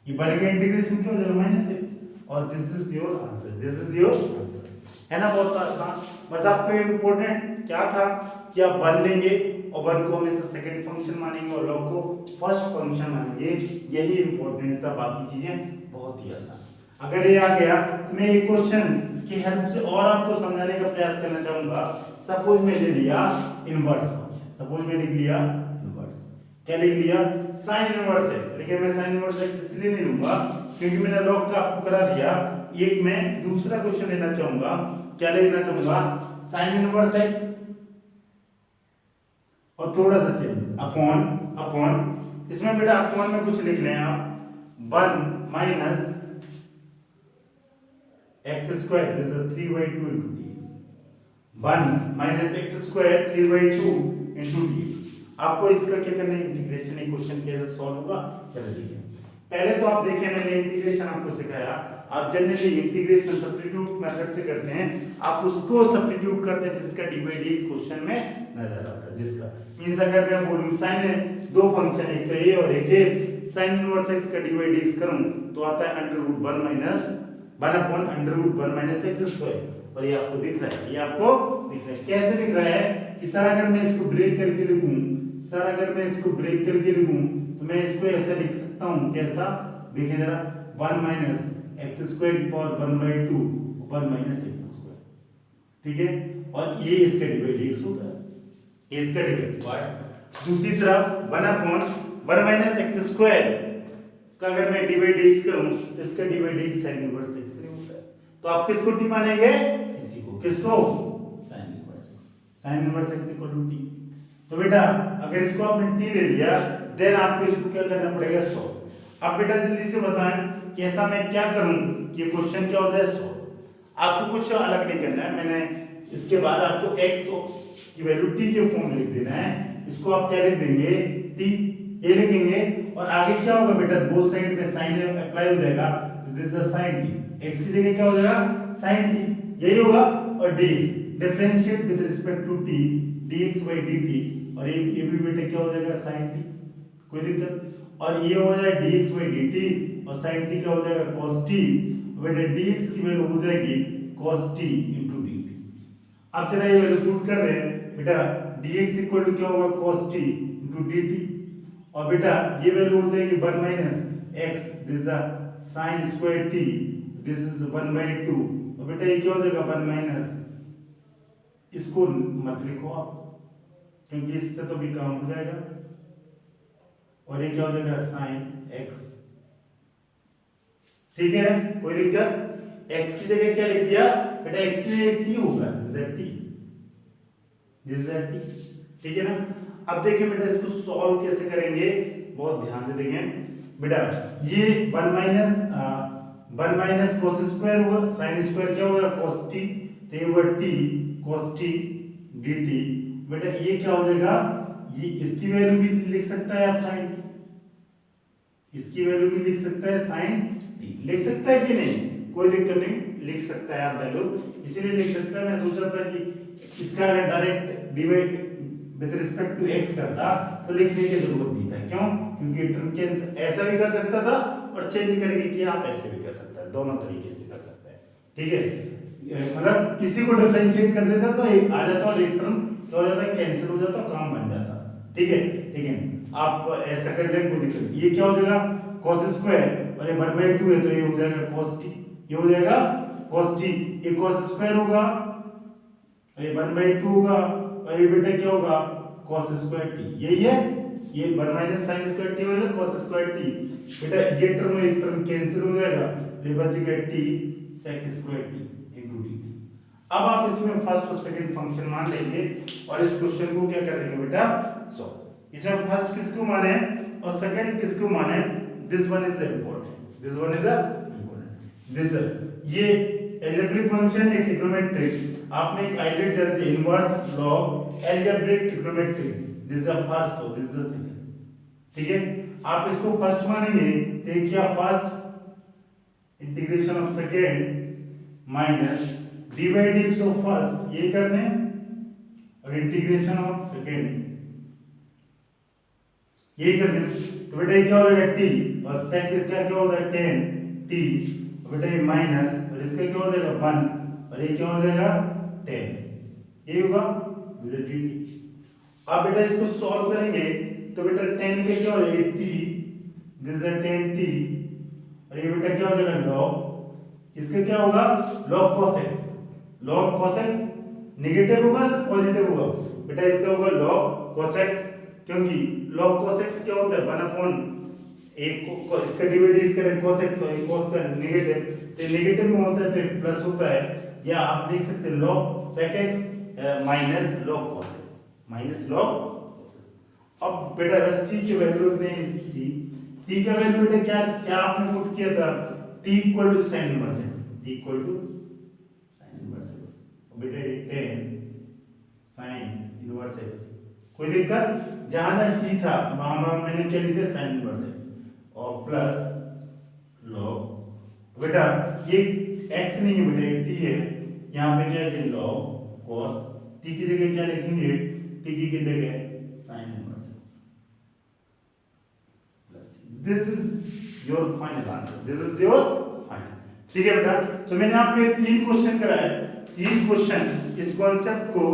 ये बन के इंटीग्रेशन क्या हो जाएगा माइनस x, और दिस इज योर आंसर, है ना। बहुत आसान, बस आपको इम्पोर्टेंट क्या था कि आप बन लेंगे और वन को हमेशा सेकंड फंक्शन मानेंगे और लॉग को फर्स्ट फंक्शन मानेंगे, यही इंपॉर्टेंट था, बाकी चीजें बहुत ही आसान। अगर ये आ गया तो मैं एक क्वेश्चन की हेल्प से और आपको समझाने का प्रयास करना चाहूंगा। सपोज मैं ले लिया इनवर्स फंक्शन, सपोज मैं लिख लिया इनवर्स, क्या लिख लिया, sin इनवर्स x, लेकिन मैं sin इनवर्स x इसलिए नहीं लूंगा क्योंकि मैंने लॉग का आपको करा दिया। एक मैं दूसरा क्वेश्चन लेना चाहूंगा, क्या लेना चाहूंगा, sin इनवर्स x और थोड़ा सा चेंज अपॉन, इसमें बेटा अपॉन में कुछ लिख लें आप, 1 minus x square, this is 3/2 into dx, 1 minus x square 3/2 into dx। आपको इसका क्या करना है, इंटीग्रेशन, एक क्वेश्चन कैसे सॉल्व होगा, चलो ठीक है। पहले तो आप देखिए मैंने इंटीग्रेशन आपको सिखाया, आप जनरली इंटीग्रेशन सब्स्टिट्यूट मेथड से करते हैं, आप उसको सब्स्टिट्यूट करते हैं जिसका डी बाई डी क्वेश्चन में नजर आता है, जिसका मींस अगर मैं बोलूं साइन है दो फंक्शन एक तो ए और एक ए, साइन इनवर्स एक्स का डी बाई डी करूं तो आता है √1 माइनस 1/√1 माइनस एक्स स्क्वायर, और ये आपको दिख रहा है, ये आपको दिख रहा है। कैसे दिख रहा है कि सर अगर मैं इसको ब्रेक करके लिखूं, सर अगर मैं इसको ब्रेक करके लिखूं तो मैं इसको ऐसे लिख सकता हूं, कैसा देखिए जरा, 1 माइनस एक्स स्क्वायर की पावर 1/2 1 माइनस एक्स स्क्वायर, ठीक है, और ये इसका डी बाई डी होता है, ये इसका डी बाई। दूसरी तरफ 1/1 माइनस एक्स स्क्वायर का अगर मैं डी बाई डी करूं तो इसका D by D sign inverse x होता है, तो आप किसको टी मानेंगे, इसी को, किसको, sine inverse x equal to t. तो बेटा अगर इसको आपने टी ले लिया देन आपको इसको क्या करना पड़ेगा, 100। अब बेटा जल्दी से बताएं कि ऐसा मैं क्या करूं कि ये क्वेश्चन क्या होता है, 100। आपको कुछ अलग नहीं करना है, मैंने इसके बाद आपको x की वैल्यू t के फॉर्म में लिख देना है, इसको आप क्या लिख देंगे, t ये लिखेंगे, और आगे क्या होगा बेटा, बोथ साइड में साइन अप्लाई हो जाएगा, this is sin t, x की जगह क्या हो जाएगा sin t, यही होगा, और dx differentiate with respect to t dx by dt, और ये भी बेटा क्या हो जाएगा sin t, कोई दिक्कत, और ये हो जाएगा dx by dt, और sin t क्या हो जाएगा cos t, बेटा dx की वैल्यू हो जाएगी cos t into dt। अब चला ये वैल्यू पुट कर दें बेटा, dx इक्वल टू क्या होगा cos t into dt, और बेटा ये वैल्यू हो जाएगी 1 minus x, this is the sin square t, this is 1/2, और बेटा ये क्या हो जाएगा 1 माइनस, इसको मत लिखो आप क्योंकि इससे तो भी काम हो जाएगा, और ये क्या हो जाएगा sin x, ठीक है, कोई दिक्कत। x की जगह क्या लिख दिया बेटा, x की जगह t होगा, दिस इज t, ठीक है ना। अब देखिए बेटा इसको सॉल्व कैसे करेंगे, बहुत ध्यान से देखें बेटा, ये 1 माइनस cos स्क्वायर हुआ, sin स्क्वायर क्या होगा cos t, तो ये हुआ t cos t dt, बेटा ये क्या हो जाएगा, ये इसकी वैल्यू भी लिख सकता है आप sin t, इसकी वैल्यू भी लिख सकता है sin t, लिख सकता है कि नहीं, कोई दिक्कत नहीं, लिख सकता है आप वैल्यू, इसीलिए लिख सकता है। मैं सोचा था कि इसका अगर direct divide with respect to x करता तो लिखने की जरूरत नहीं था, क्यों, क्योंकि टर्म कैंसिल ऐसा भी कर सकता था और चेंज करके किया आप ऐसे भी कर सकता है, दोनों तरीके से कर सकता है, ठीक है, मतलब किसी को डिफरेंशिएट कर देता तो एक आ जाता और एक टर्म क्या हो जाता, कैंसिल हो जाता, काम बन जाता, ठीक है, ठीक है, आप ऐसा कर लें, कोई दिक्कत। ये क्या हो जाएगा cos स्क्वायर, और ये 1/2 है तो ये हो जाएगा cos t, ये हो जाएगा cos t, ये cos स्क्वायर होगा, ये 1/2 होगा, और ये बेटा क्या होगा cos स्क्वायर t, यही है, ये 1 माइनस sin स्क्वायर t मतलब cos स्क्वायर t, बेटा ये टर्म एक टर्म कैंसिल हो जाएगा, ये बचेगा t sec square t into dt। अब आप इसमें फर्स्ट और सेकंड फंक्शन मान लेंगे और इस क्वेश्चन को क्या कर देंगे बेटा, सो इसमें फर्स्ट किसको माने और सेकंड किसको माने, this one is the important, this one is the important, this ये अलजेब्रिक फंक्शन है ट्रिग्नोमेट्रिक, आपने एक आइडेंटिटी जानते हैं inverse log algebraic trigonometric, this is the first और दिस इज द सेकंड, ठीक है, आप इसको फर्स्ट मानेंगे तो क्या first integration of second minus D by d x of first, ये कर दें, और इंटीग्रेशन ऑफ सेकंड ये कर दें, तो बेटा ये क्या हो जाएगा t, और sec क्या क्या होता है 10 t, बेटा ये माइनस, और इसका क्या हो जाएगा 1, और ये क्या हो जाएगा 10, ये होगा dt। अब बेटा इसको सॉल्व करेंगे तो बेटा 10 का क्या हो जाएगा t, दिस इज 10t, और ये बेटा क्या हो जाएगा log, इसका क्या होगा log cos x, log cos x negative होगा पॉजिटिव होगा, बेटा इसका होगा log cos x, क्योंकि log cos x क्या होता है 1/, एक को इसका डिवाइड करें cos x और एक cos का नेगेटिव, तो नेगेटिव में होता है तो प्लस होता है, या आप लिख सकते हैं log sec x minus log cos x minus log cos x। अब बेटा बस t की वैल्यू दें, t का वैल्यू बेटा क्या क्या आपने पुट किया था, t equal to sin inverse x, t equal to sin inverse x, बेटा 10 sin इनवर्स x, कोई दिक्कत, जहां t था वहां मैंने क्या लिखा sin इनवर्स x, और प्लस लॉग, बेटा ये x नहीं है बेटा, ये t है, यहाँ पे क्या है लॉग cos, t की जगह क्या लिखेंगे, t की जगह sin inverse x plus, this is your final answer, this is your final. ठीक है बेटा, तो मैंने आपको ये 3 क्वेश्चन कराए, 3 क्वेश्चन इस कॉन्सेप्ट को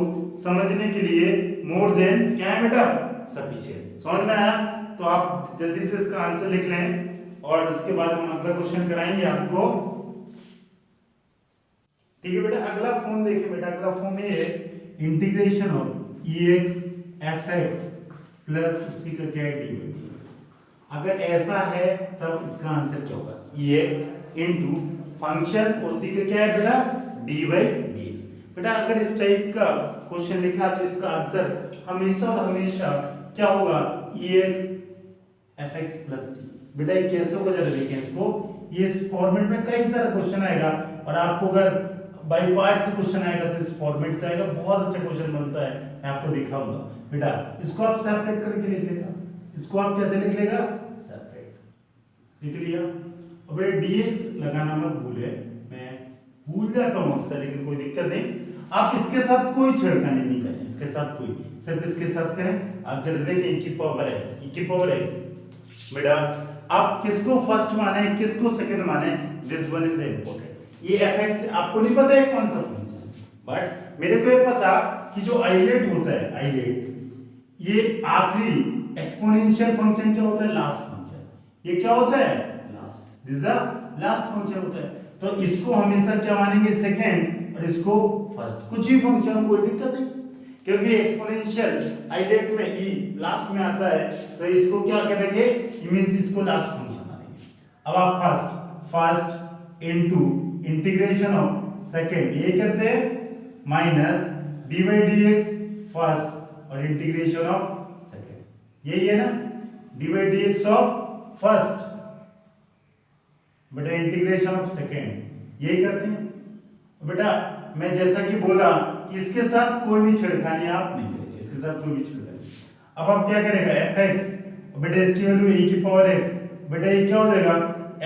समझने के लिए मोर देन क्या है बेटा, सफिशिएंट। समझ में आया? तो आप जल्दी से इसका आंसर लिख लें और इसके बाद हम अगला क्वेश्चन कराएंगे आपको। ठीक है बेटा, अगला फॉर्म देखिए बेटा, अगला फॉर्म ये है integration of ex fx plus उसी का क्या है dy। अगर ऐसा है तब इसका आंसर क्या होगा, ex इनटू फंक्शन उसी का क्या है बेटा dy dx। बेटा अगर इस टाइप का क्वेश्चन लिखा तो इसका आंसर हमेशा और हमेशा क्या होगा, ex fx प्लस c। बेटा ये कैसे होगा जरा देखें इसको, ये इस फॉर्मेट में कई सारा क्वेश्चन आएगा और आपको अगर बाई पार्ट से क्वेश्चन आएगा तो इस फॉर्मेट से आएगा, बहुत अच्छा क्वेश्चन बनता है, मैं आपको दिखाऊंगा। बेटा इसको आप सेपरेट करके लिख लेगा, इसको आप कैसे लिख लेगा, सेपरेट लिख लिया। अब बेटा dx लगाना मत भूले, मैं भूल जाता हूँ अक्सर, लेकिन कोई दिक्कत नहीं, आप इसके साथ कोई छेड़खानी नहीं करें, इसके साथ कोई, सिर्फ इसके साथ करें। आप जरा देखिए e की पावर x, बेटा आप किसको फर्स्ट माने किसको सेकंड माने, दिस वन इज इंपॉर्टेंट। ये fx आपको नहीं पता है कौन सा फंक्शन, बट मेरे को ये पता कि जो आइलेट होता है, आइलेट ये आखिरी एक्सपोनेंशियल फंक्शन क्या होता है, लास्ट फंक्शन, ये क्या होता है last, this is the last function होता है। तो इसको हमेशा क्या मानेंगे, सेकंड, और इसको फर्स्ट, कुछ ही फंक्शन कोई दिक्कत नहीं, क्योंकि एक्सपोनेंशियल आइलेट में ई लास्ट में आता है, तो इसको क्या करेंगे, मींस इसको लास्ट फंक्शन मानेंगे। अब आप first into integration of second, ये करते हैं minus D by d x first और इंटीग्रेशन ऑफ सेकंड, यही है ना, D by d x of first बेटा इंटीग्रेशन ऑफ सेकंड, यही करते हैं। बेटा मैं जैसा कि बोला इसके साथ कोई भी छेड़खानी आप नहीं करेंगे, इसके साथ कोई भी छेड़खानी। अब आप क्या करेगा, fx, बेटा इसकी वैल्यू e की पावर x, बेटा ये क्या हो जाएगा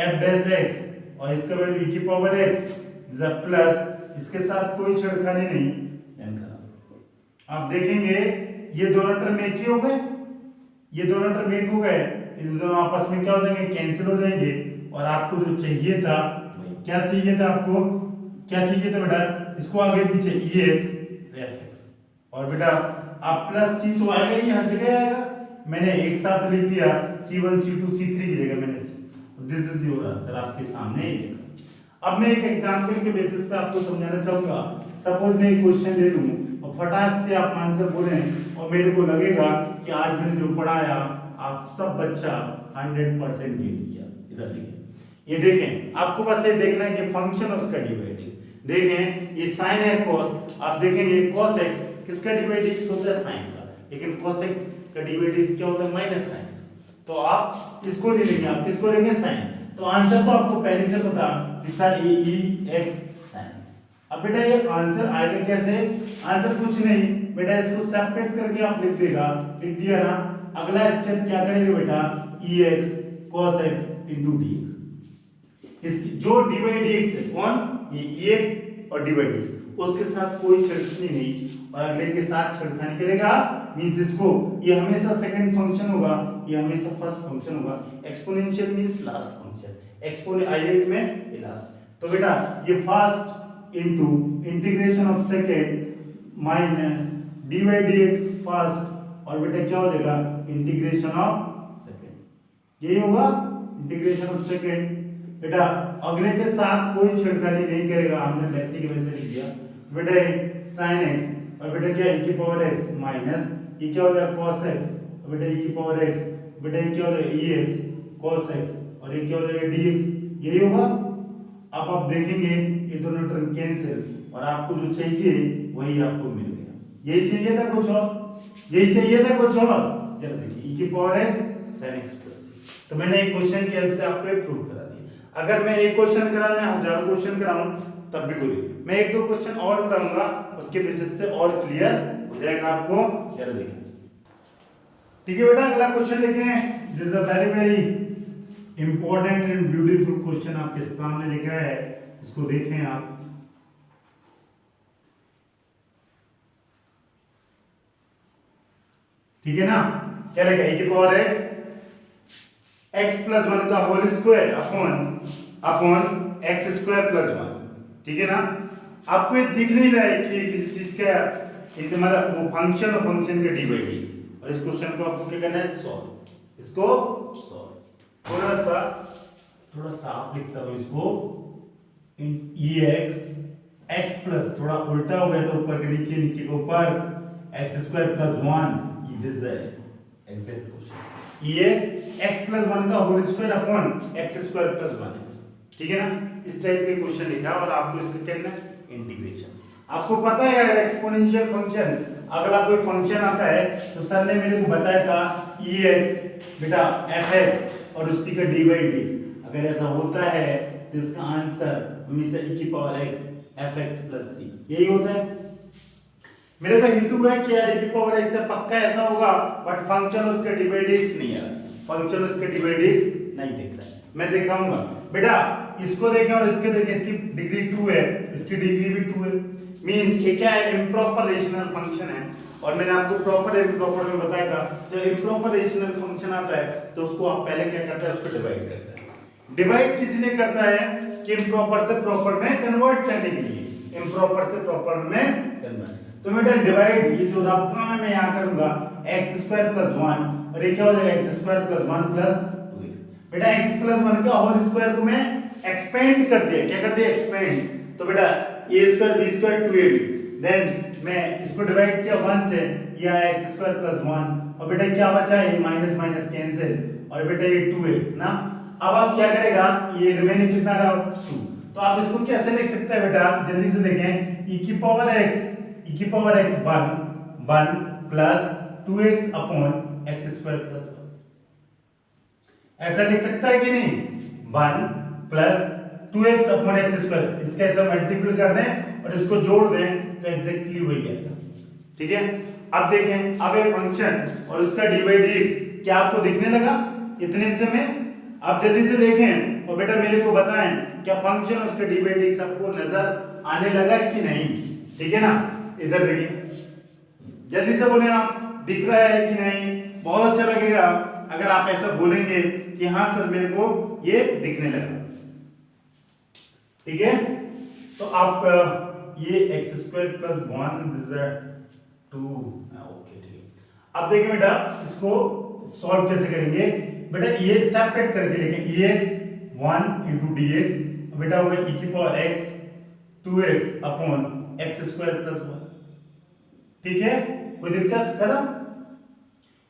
f डैश x, और इसका वैल्यू e की पावर x प्लस, इसके साथ कोई छेड़खानी नहीं, आप देखेंगे ये दोनों टर्म एक ही हो गए, ये दोनों टर्म एक हो गए, ये दोनों आपस में क्या हो जाएंगे, कैंसिल हो जाएंगे, और आपको जो चाहिए था, क्या चाहिए था आपको, क्या चाहिए था बेटा, इसको आगे पीछे ex fx, और बेटा आप प्लस c तो आएगा ही, हर जगह आएगा, मैंने एक साथ लिख दिया c1 c2 c3 की जगह मैंने c, this is your answer, आपके सामने ही देखा। अब मैं एक एग्जांपल के बेसिस पे आपको समझाना चाहूंगा। सपोज मैं एक क्वेश्चन ले लूं और फटाक से आप आंसर बोलें और मेरे को लगेगा कि आज मैंने जो पढ़ाया आप सब बच्चा 100% गिन किया। इधर देखिए, ये देखें, आपको बस ये देखना है कि फंक्शन और उसका डिवाइड, देखें ये sin है cos, आप देखेंगे cos x किसका डिवाइड होता है, sin का, लेकिन cos x का डिवाइड क्या होता है, माइनस sin x, तो आप इसको नहीं लेंगे, आप किसको लेंगे, sin। तो आंसर तो आपको पहले से पता, इसका e x sin x। अब बेटा ये आंसर आएगा कैसे, आंसर कुछ नहीं बेटा, इसको सेपरेट करके आप लिख लिख दिया ना। अगला स्टेप क्या करेंगे बेटा, ex cos x into dx, इसकी जो dy dx है, कौन, ये ex और dy dx, उसके साथ कोई छेड़खानी नहीं, और अगले के साथ छेड़खानी करेगा, मींस इसको, ये हमेशा सेकंड फंक्शन होगा, ये हमेशा फर्स्ट फंक्शन होगा, exponential means last function, exponential में ये लास्ट। तो बेटा ये first into integration of second minus dy dx first, और बेटा क्या हो जाएगा, इंटीग्रेशन ऑफ सेकंड, यही होगा इंटीग्रेशन ऑफ सेकंड। बेटा अगले के साथ कोई छेड़खानी नहीं करेगा, हमने वैसे के वैसे लिख दिया। बेटा sin x, और बेटा क्या e की पावर x माइनस ये क्या हो जाएगा cos x, और बेटा e की पावर x, बेटा ये क्या हो जाएगा ex cos x, और ये क्या हो जाएगा dx, यही होगा। अब आप देखेंगे ये दोनों टर्म कैंसिल, और आपको जो चाहिए वही आपको मिल गया, यही चाहिए था कुछ और, यही चाहिए था कुछ और, चलो देखिए e की power x sin x plus c। तो मैंने एक क्वेश्चन की हेल्प से आपको एक प्रूव करा दिया। अगर मैं एक क्वेश्चन करा, मैं हजारों क्वेश्चन कराऊं तब भी कोई, मैं एक दो क्वेश्चन और कराऊंगा, उसके बेसिस से और क्लियर हो जाएगा आपको। चलो देखिए, ठीक है बेटा, अगला क्वेश्चन देखें, this is a very important and beautiful question आपके सामने लिखा है, इसको देखें आप। ठीक है ना, क्या लिखा है, e की पावर x प्लस 1 का whole square upon x square plus 1। ठीक है ना, आपको ये दिख नहीं रहा है कि किसी चीज का इनका मतलब वो फंक्शन और फंक्शन के डी बाई डी, और इस क्वेश्चन को आपको क्या करना है, सॉल्व, इसको सॉल्व। थोड़ा सा आप लिखता हूं इसको, इन एक्स प्लस थोड़ा उल्टा हो गया तो ऊपर के नीचे, नीचे के ऊपर, x square plus 1, this the exact question. X plus 1 का whole square upon x square plus 1 है। ठीक है ना, इस टाइप के क्वेश्चन लिखा है और आपको इसका करना है इंटीग्रेशन। आपको पता है अगर एक्सपोनेंशियल फंक्शन, अगला कोई फंक्शन आता है तो सर ने मेरे को बताया था एक्स बेटा fx और उसी का डी बाई डी, अगर ऐसा होता है तो इसका आंसर हमेशा e की power x fx plus c, यही होता है। मेरे को हिंटू है कि यार e की पावर x से पक्का ऐसा होगा, बट फंक्शन उसका डी बाई डी नहीं है, फंक्शन उसका डी बाई डी नहीं दिख रहा है। मैं दिखाऊंगा बेटा, इसको देखें और इसके देखें, इसकी डिग्री 2 है, इसकी डिग्री भी 2 है, मींस ये क्या है, इम्प्रॉपर रेशनल फंक्शन है। और मैंने आपको प्रॉपर इम्प्रॉपर में बताया था, जब इम्प्रॉपर रेशनल फंक्शन आता है तो उसको आप पहले क्या करते हैं, उसको डिवाइड करते हैं। डिवाइड किस लिए करता है कि इम्प्रॉपर से प्रॉपर में कन्वर्ट करने के लिए, इम्प्रॉपर से प्रॉपर में कन्वर्ट। तो बेटा डिवाइड, ये जो रफ काम है मैं यहाँ करूंगा, एक्स स्क्वायर प्लस 1 और ये क्या हो जाएगा, एक्स स्क्वायर प्लस 1 प्लस 2। बेटा एक्स प्लस 1 का होल स्क्वायर को मैं एक्सपेंड कर दिया, क्या कर दिया, एक्सपेंड। तो बेटा a square b square 2ab, then मैं इसको डिवाइड किया 1 से, ये आया एक्स स्क्वायर प्लस 1 और बेटा क्या बचा, ये माइनस माइनस कैंसिल, और बेटा ये 2x ना। अब आप क्या करेगा, ये रिमेनिंग कितना रहा, 2। तो आप इसको कैसे लिख सकते हैं बेटा, जल्दी से देखें, e की power x 1 plus 2x upon x square plus 1, ऐसा लिख सकता है कि नहीं, 1 plus 2x upon x square, इसका ऐसा मल्टीपल कर दें और इसको जोड़ दें तो एग्जैक्टली वही आएगा। ठीक है, अब देखें, अब एक फंक्शन और उसका डी बाई डी क्या आपको दिखने लगा इतने से में, आप जल्दी से देखें और बेटा मेरे को बताएं क्या फंक्शन उसके डी बाई डी आपको नजर आने लगा कि नहीं। ठीक है ना, इधर देखिए, जल्दी से बोले आप, दिख रहा है कि नहीं। बहुत अच्छा लगेगा अगर आप ऐसा बोलेंगे कि हाँ सर मेरे को ये दिखने लगा। ठीक है, तो आप ये x square plus 1 this is 2, okay ठीक है। अब देखिए बेटा इसको सॉल्व कैसे करेंगे, बेटा ये सेपरेट करके लिखें, ex 1 into dx बेटा होगा e की power x 2x upon x square plus 1। ठीक है, कोई दिक्कत करा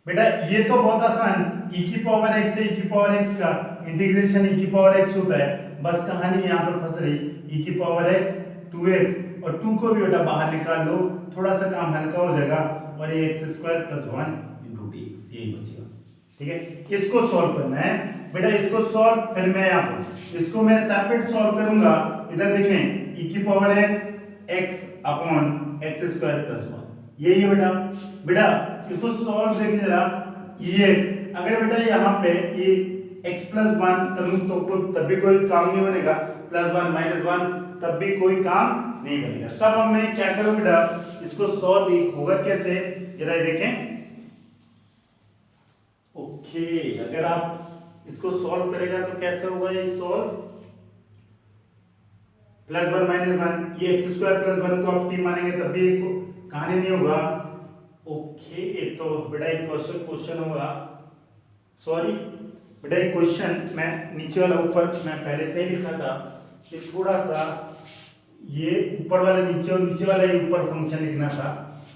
बेटा, ये तो बहुत आसान, e की पावर x से e की पावर x का इंटीग्रेशन e की पावर x होता है, बस कहानी यहाँ पर फंस रही, e की पावर x 2x और 2 को भी बेटा बाहर निकाल लो, थोड़ा सा काम हल्का हो जाएगा, और ये x square plus 1 into dx यही बचेगा। ठीक है, इसको सॉल्व करना है बेटा, इसको सॉल्व, फिर मैं यहाँ पर इसको मैं सेपरेट सॉल्व करूंगा। इधर देखें, e की power x x upon x square plus 1, यही है बेटा। बेटा इसको सॉल्व देखिए जरा, ex अगर बेटा यहाँ पे ये x प्लस 1 करूँ तो तब भी कोई काम नहीं बनेगा, प्लस 1 माइनस 1 तब भी कोई काम नहीं बनेगा। तब अब मैं क्या करूँ बेटा, इसको सॉल्व होगा कैसे, जरा देखें। ओके, अगर आप इसको सॉल्व करेगा तो कैसे होगा ये सॉल्व, प्लस 1 माइनस 1, ये एक्स स्क्वायर प्लस 1 को आप t मानेंगे तब भी कहानी नहीं होगा। ओके, तो बेटा एक क्वेश्चन होगा, सॉरी बेटा एक क्वेश्चन, मैं नीचे वाला ऊपर मैं पहले से ही लिखा था कि थोड़ा सा ये ऊपर वाला नीचे और नीचे वाला ये ऊपर फंक्शन लिखना था।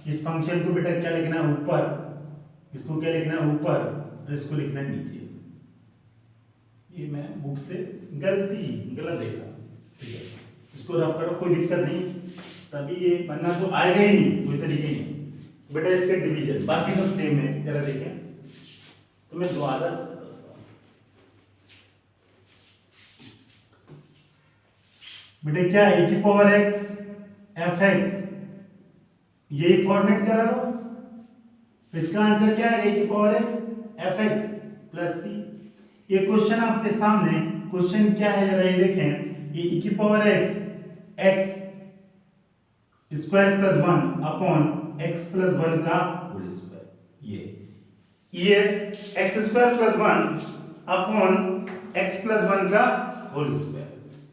इस फंक्शन को बेटा क्या लिखना है, ऊपर, इसको क्या लिखना है, ऊपर, और इसको लिखना है नीचे। ये मैं बुक से गलत देखा। ठीक है, इसको रफ करो, कोई दिक्कत नहीं, तभी ये बनना तो आएगा ही नहीं, कोई तरीके नहीं बेटा। इसका डिवीजन बाकी सब सेम है, जरा देखें, तो मैं दोबारा बेटा क्या है, e की पावर x fx, यही फॉर्मेट करा लो। इसका आंसर क्या है, e की power x fx plus c। ये क्वेश्चन आपके सामने, क्वेश्चन क्या है जरा ये देखें, ये e की power x square plus 1 upon x plus 1 का होल स्क्वायर, ये x square plus 1 upon x plus 1 का होल स्क्वायर।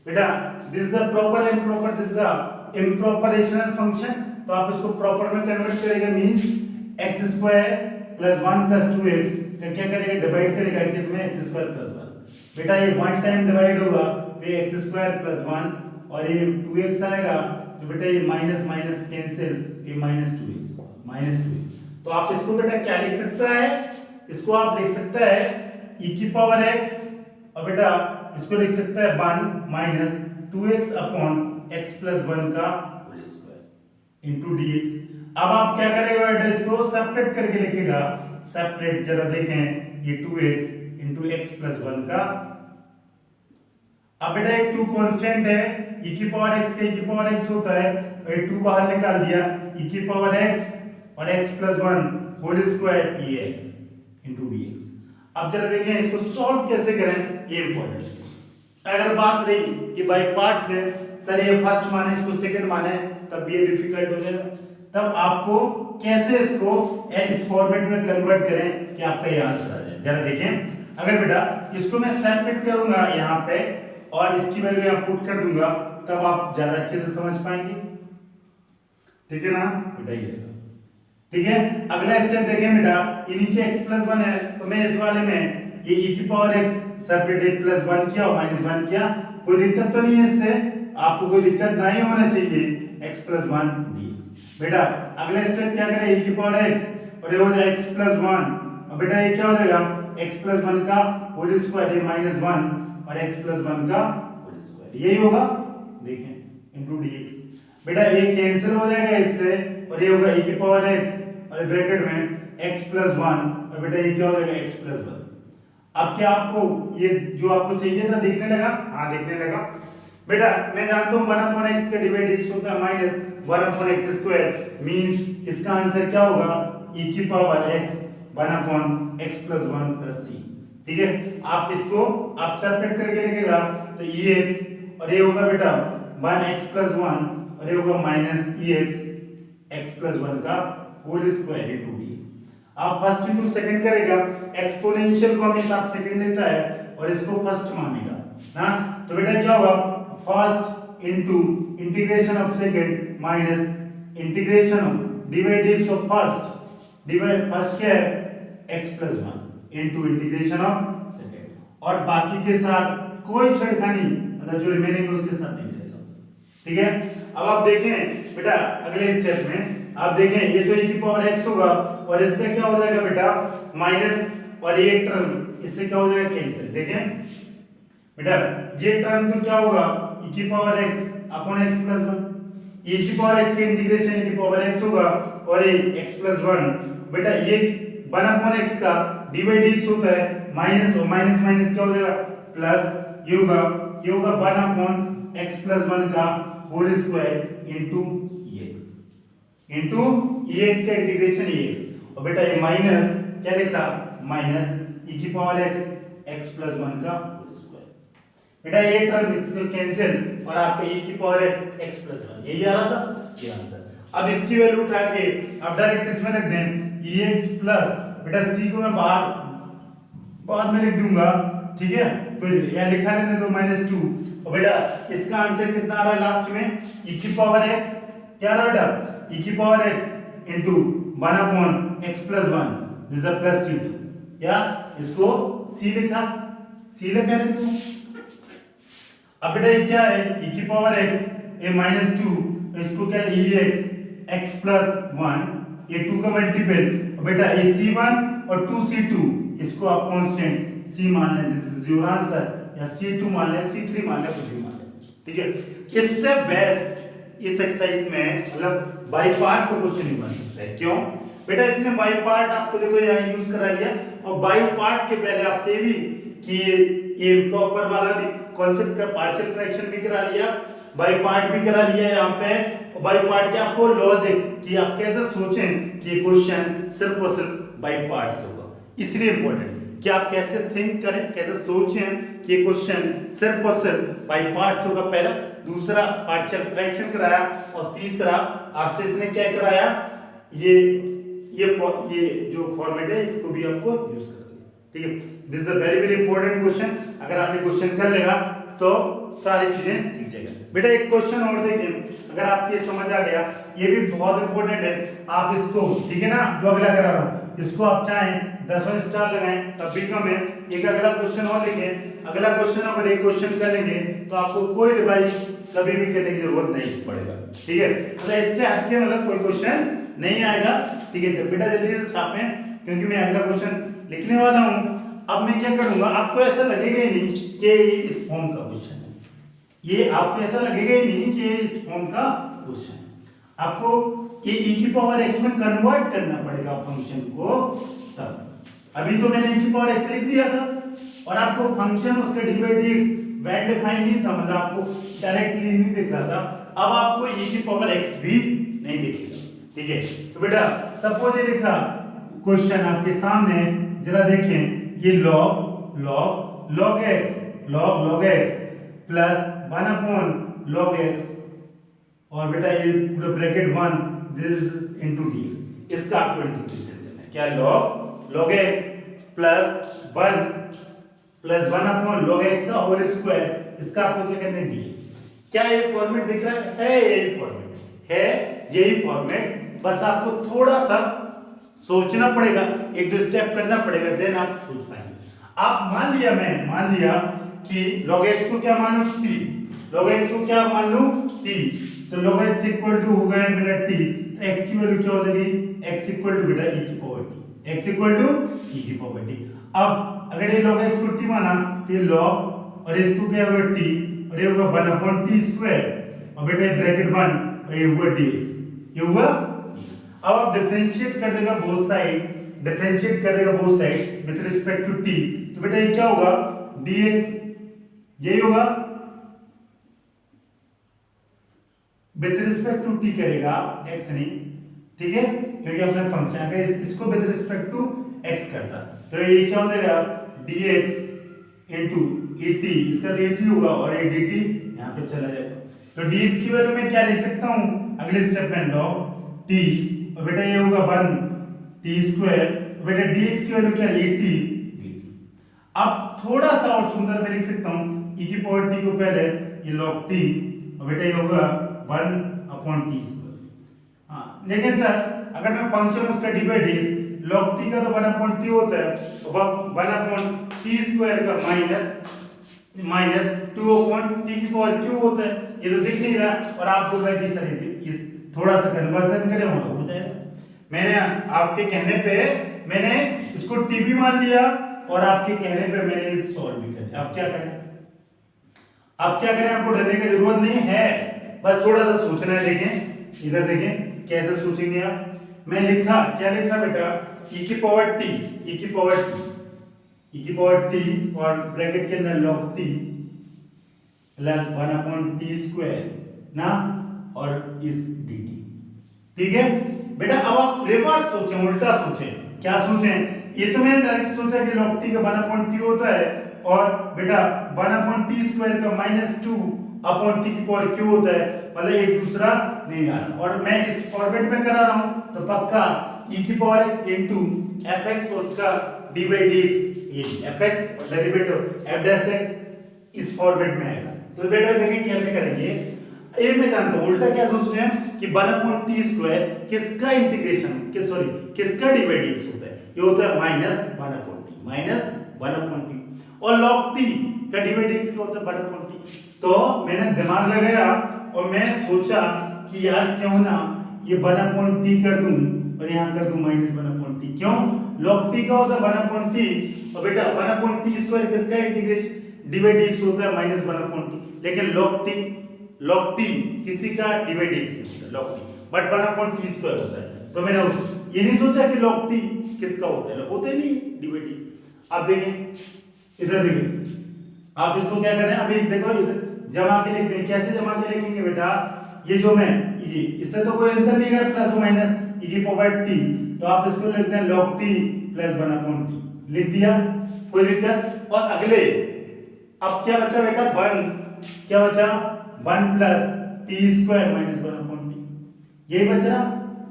बेटा this is the proper and proper, this is the improper rational function, तो आप इसको प्रॉपर में convert करेगा, means x square plus 1 plus 2x का क्या करेगा, डिवाइड करेगा किसमें, x स्क्वायर प्लस 1। बेटा ये वन टाइम डिवाइड होगा तो ये x स्क्वायर प्लस 1 और ये 2x आएगा, तो बेटा ये माइनस माइनस कैंसिल, ये माइनस 2x। तो आप इसको बेटा क्या लिख सकता है, इसको आप लिख सकता है e की पावर x, और बेटा इसको लिख सकता है 1 minus 2x upon x plus 1 का होल स्क्वायर इनटू dx। अब आप क्या करेगा बेटा, इसको सेपरेट करके लिखेगा, सेपरेट जरा देखें, ये 2x इनटू x प्लस 1 का। अब बेटा एक 2 कांस्टेंट है, e की पावर x का e की पावर x होता है, और ये 2 बाहर निकाल दिया, e की पावर x और x प्लस 1 होल स्क्वायर ये x इनटू dx। अब जरा देखें इसको सॉल्व कैसे करें, ये इंपॉर्टेंट है। अगर बात रही कि बाय पार्ट से, सर ये फर्स्ट माने इसको सेकंड माने, तब ये डिफिकल्ट हो जाएगा, तब आपको कैसे इसको इस फॉर्मेट में कन्वर्ट करें कि आपका ये आंसर आ जाए। जरा देखें, अगर बेटा इसको मैं सेपरेट करूंगा यहाँ पे और इसकी वैल्यू यहाँ पुट कर दूंगा, तब आप ज्यादा अच्छे से समझ पाएंगे, ठीक है ना बेटा, ये ठीक है। अगला स्टेप देखें बेटा, ये नीचे x प्लस 1 है, तो मैं इस वाले में ये e की पावर x सेपरेट प्लस 1 किया और माइनस 1 किया, कोई दिक्कत तो नहीं है इससे, आपको कोई दिक्कत नहीं होना चाहिए, x प्लस 1 dx। बेटा अगला स्टेप क्या करें, e की पावर x और ये हो जाए x प्लस 1, और बेटा ये क्या हो जाएगा, x प्लस 1 का होल स्क्वायर, ये माइनस 1 और x प्लस 1 का होल स्क्वायर, यही होगा, देखें इनटू dx। बेटा ये कैंसिल हो जाएगा इससे, और ये होगा e की पावर x और ब्रैकेट में x प्लस 1, और बेटा ये क्या हो जाएगा, x प्लस 1। अब क्या आपको ये जो आपको चाहिए था दिखने लगा, हाँ दिखने लगा। बेटा मैं जानता हूँ 1 अपॉन x का डिवाइड x होता है minus 1 upon x square, means इसका आंसर क्या होगा, e की power x 1 upon x plus 1 plus c, ठीक है। आप इसको आप सेपरेट करके लिखेगा, तो ex और ये होगा बेटा 1x प्लस 1 और ये होगा माइनस ex x प्लस 1 का होल स्क्वायर इनटू dx। आप फर्स्ट इनटू सेकंड करेगा, एक्सपोनेंशियल को हमेशा आप सेकंड लेता है और इसको फर्स्ट मानेगा ना, तो बेटा क्या होगा, first into integration of second minus integration of divide x of first, divide first क्या है x plus 1 into integration of second, और बाकी के साथ कोई छेड़खानी, मतलब जो रिमेनिंग है उसके साथ नहीं करेगा, ठीक है। अब आप देखें बेटा अगले स्टेप में आप देखें, ये तो e की पावर x होगा और इसका क्या हो जाएगा बेटा माइनस, और ये टर्म इससे क्या हो जाएगा कैंसिल। देखें बेटा ये टर्म तो क्या होगा, e की power x upon x plus 1, e की पावर x का इंटीग्रेशन e की पावर x होगा और ये x प्लस 1, बेटा ये 1 अपॉन x का डिवाइड x होता है, माइनस और माइनस माइनस क्या हो जाएगा प्लस, ये होगा 1 अपॉन x प्लस 1 का होल स्क्वायर इनटू ex का इंटीग्रेशन ex, और बेटा ये माइनस क्या लिखा, माइनस e की पावर x प्लस 1 का होल स्क्वायर। बेटा ये टर्म इससे कैंसिल और आपका e की पावर x प्लस 1, यही आ रहा था ये आंसर। अब इसकी वैल्यू उठा के अब डायरेक्ट इसमें रख दें ex प्लस, बेटा c को मैं बाद में लिख दूंगा, ठीक है, कोई यहाँ लिखा रहने दो -2, और बेटा इसका आंसर कितना आ रहा है लास्ट में, e की पावर x क्या आ रहा है बेटा, e की power x into 1 upon x plus 1, this is plus c2, या इसको c लिखा रहने। अब बेटा ये क्या है, e की पावर x ये -2, इसको क्या है ex x प्लस 1, ये 2 का मल्टीपल, और बेटा ये c1 और 2c2 इसको आप कांस्टेंट c मान लें, दिस इज योर आंसर, या c2 मान लें, c3 मान लें, कुछ भी मान लें, ठीक है। इससे बेस्ट इस एक्सरसाइज में मतलब बाय पार्ट का क्वेश्चन नहीं बन सकता है, क्यों बेटा, इसने बाय पार्ट आपको देखो यहाँ यूज करा लिया, और बाय पार्ट के पहले आपसे भी कि ये प्रॉपर वाला भी कॉन्सेप्ट का पार्शियल फ्रैक्शन भी करा लिया, बाय पार्ट भी करा लिया यहाँ पे, और बाय पार्ट के आपको लॉजिक कि आप कैसे सोचें कि ये क्वेश्चन सिर्फ और सिर्फ बाय पार्ट से होगा, इसलिए इंपॉर्टेंट कि आप कैसे थिंक करें, कैसे सोचें कि ये क्वेश्चन सिर्फ और सिर्फ बाई पार्ट्स होगा। पहला, दूसरा पार्शियल फ्रैक्शन कराया, और तीसरा आपसे इसने क्या कराया, ये जो फॉर्मेट है इसको भी आपको यूज कर दिया। ठीक है, this is a very very important question. अगर आप ये क्वेश्चन कर लेगा तो सारी चीजें सीख जाएगा। बेटा एक क्वेश्चन और देखिए, अगर आपको ये समझ आ गया, ये भी बहुत इंपॉर्टेंट है, आप इसको, ठीक है ना, जो अगला करा रहा हूं इसको आप चाहें 10 स्टार लगाएं तब भी कम है। एक अगला क्वेश्चन और लिखें, अगला क्वेश्चन अगर एक क्वेश्चन कर लेंगे तो आपको कोई रिवाइज कभी भी करने की जरूरत नहीं पड़ेगा। ठीक है, मतलब इससे हटके मतलब कोई क्वेश्चन नहीं आएगा। ठीक है, तो बेटा जल्दी से छापें क्योंकि मैं अगला क्वेश्चन लिखने वाला हूं। अब मैं क्या करूंगा, आपको ऐसा लगेगा ही नहीं कि ये इस फॉर्म का क्वेश्चन है, ये आपको ऐसा लगेगा ही नहीं कि ये इस फॉर्म का क्वेश्चन है। आपको ये e की पावर x में कन्वर्ट करना पड़ेगा फंक्शन को तब। अभी तो मैंने e की पावर x लिख दिया था और आपको फंक्शन उसका dy dx वेल डिफाइन नहीं था, मतलब आपको डायरेक्टली नहीं दिख रहा था। अब आपको e की पावर x भी नहीं दिखेगा। ठीक है, तो बेटा सपोज ये लिखा क्वेश्चन आपके सामने, जरा देखें, ये log x plus 1 upon log x, और बेटा ये पूरा bracket 1 this is into dx, इसका आपको इंटीग्रेशन करना है। क्या, log x plus 1 upon log x का होल स्क्वायर, इसका आपको क्या करना है, dx। क्या ये फॉर्मेट दिख रहा है? यही फॉर्मेट है, यही फॉर्मेट, बस आपको थोड़ा सा सोचना पड़ेगा, एक दो स्टेप करना पड़ेगा, देन आप सोच पाएंगे। आप मान लिया कि log x को क्या मानूं, t, log x को क्या मान लूं, t, तो log x इक्वल टू हो गया बेटा t, तो x की वैल्यू क्या हो जाएगी, x इक्वल टू बेटा e की power t, x equal to e की पावर t। अब अगर ये log x को t माना तो ये log और इसको क्या होगा t, और ये होगा 1 अपॉन t स्क्वायर, और बेटा ये ब्रैकेट 1 और ये हुआ dx, ये हुआ। अब आप डिफरेंशिएट कर देगा both side, with respect to t, तो बेटा ये क्या होगा, dx, यही होगा विद रिस्पेक्ट टू t करेगा, x नहीं, ठीक है, क्योंकि अपना फंक्शन अगर इसको विद रिस्पेक्ट टू x करता तो ये क्या हो जाएगा, dx इनटू et, इसका तो et होगा और ये dt यहां पे चला जाएगा। तो dx की वैल्यू मैं क्या लिख सकता हूं, अगले स्टेप में log t, और बेटा ये होगा 1 t स्क्वायर, बेटा dx की वैल्यू क्या है, et dt। अब थोड़ा सा और सुंदर मैं लिख सकता हूं, e की पावर t को पहले ये log t, और बेटा ये होगा 1 अपॉन t स्क्वायर। हाँ, लेकिन सर अगर मैं फंक्शन उसका dy dx, log t का तो 1 अपॉन t होता है, तो 1 अपॉन t स्क्वायर का माइनस 2 अपॉन t की पावर q होता है, ये तो दिख नहीं रहा, और आप बोल रहे हैं कि सर इस थोड़ा सा कन्वर्जन करें हो जाएगा। मैंने आपके कहने पे मैंने इसको t भी मान लिया, और आपके कहने पे मैंने इसे सॉल्व भी कर दिया। अब क्या करें, आपको डरने की जरूरत नहीं है, बस थोड़ा सा सोचना है। देखें इधर, देखें कैसे सोचेंगे आप। मैं क्या लिखा बेटा, e की पावर t और ब्रैकेट के अंदर log t plus 1 upon t square ना, और इस dt। ठीक है बेटा, अब आप रिवर्स सोचें, उल्टा सोचें। क्या सोचें, ये तो मैंने डायरेक्ट सोचा कि log t का 1 अपॉन t होता है, और बेटा 1 अपॉन t स्क्वायर का माइनस 2 अपॉन t की पावर q होता है, मतलब एक दूसरा नहीं आ रहा, और मैं इस फॉर्मेट में करा रहा हूं तो पक्का e की पावर इनटू fx और उसका dy dx, ये fx और डेरिवेटिव f डैश x इस फॉर्मेट में आएगा। तो बेटा देखिए कैसे करेंगे, ये मैं जानता हूं, उल्टा क्या सोचते हैं कि 1 अपॉन t स्क्वायर किसका इंटीग्रेशन, किसका dy dx होता है, ये होता है -1 अपॉन t, और log t का dy dx क्या होता है, 1 अपॉन t। तो मैंने दिमाग लगाया और मैं सोचा कि यार क्यों ना ये 1 अपॉन t कर दूं और यहां कर दूं -1 अपॉन t। क्यों, log t का होता है 1 अपॉन t, और बेटा 1 अपॉन t स्क्वायर किसका इंटीग्रेशन, dy dx होता है -1 अपॉन t, लेकिन log t किसी का dy dx नहीं होता, log t but 1 upon t square होता है। तो मैंने ये नहीं सोचा कि log t किसका होता है, होता ही नहीं dy dx। अब देखें इधर, देखें आप इसको क्या करें, अभी देखो इधर जमा के लिखते हैं, कैसे जमा के लिखेंगे बेटा, ये जो मैं ये इससे तो कोई अंतर नहीं है, प्लस और माइनस e की पावर t, तो आप इसको लिखते हैं log t plus 1 upon t, लिख दिया, कोई दिक्कत। और अगले अब क्या बचा बेटा, 1 क्या बचा, 1 plus T square minus 1 upon T, यही बच रहा,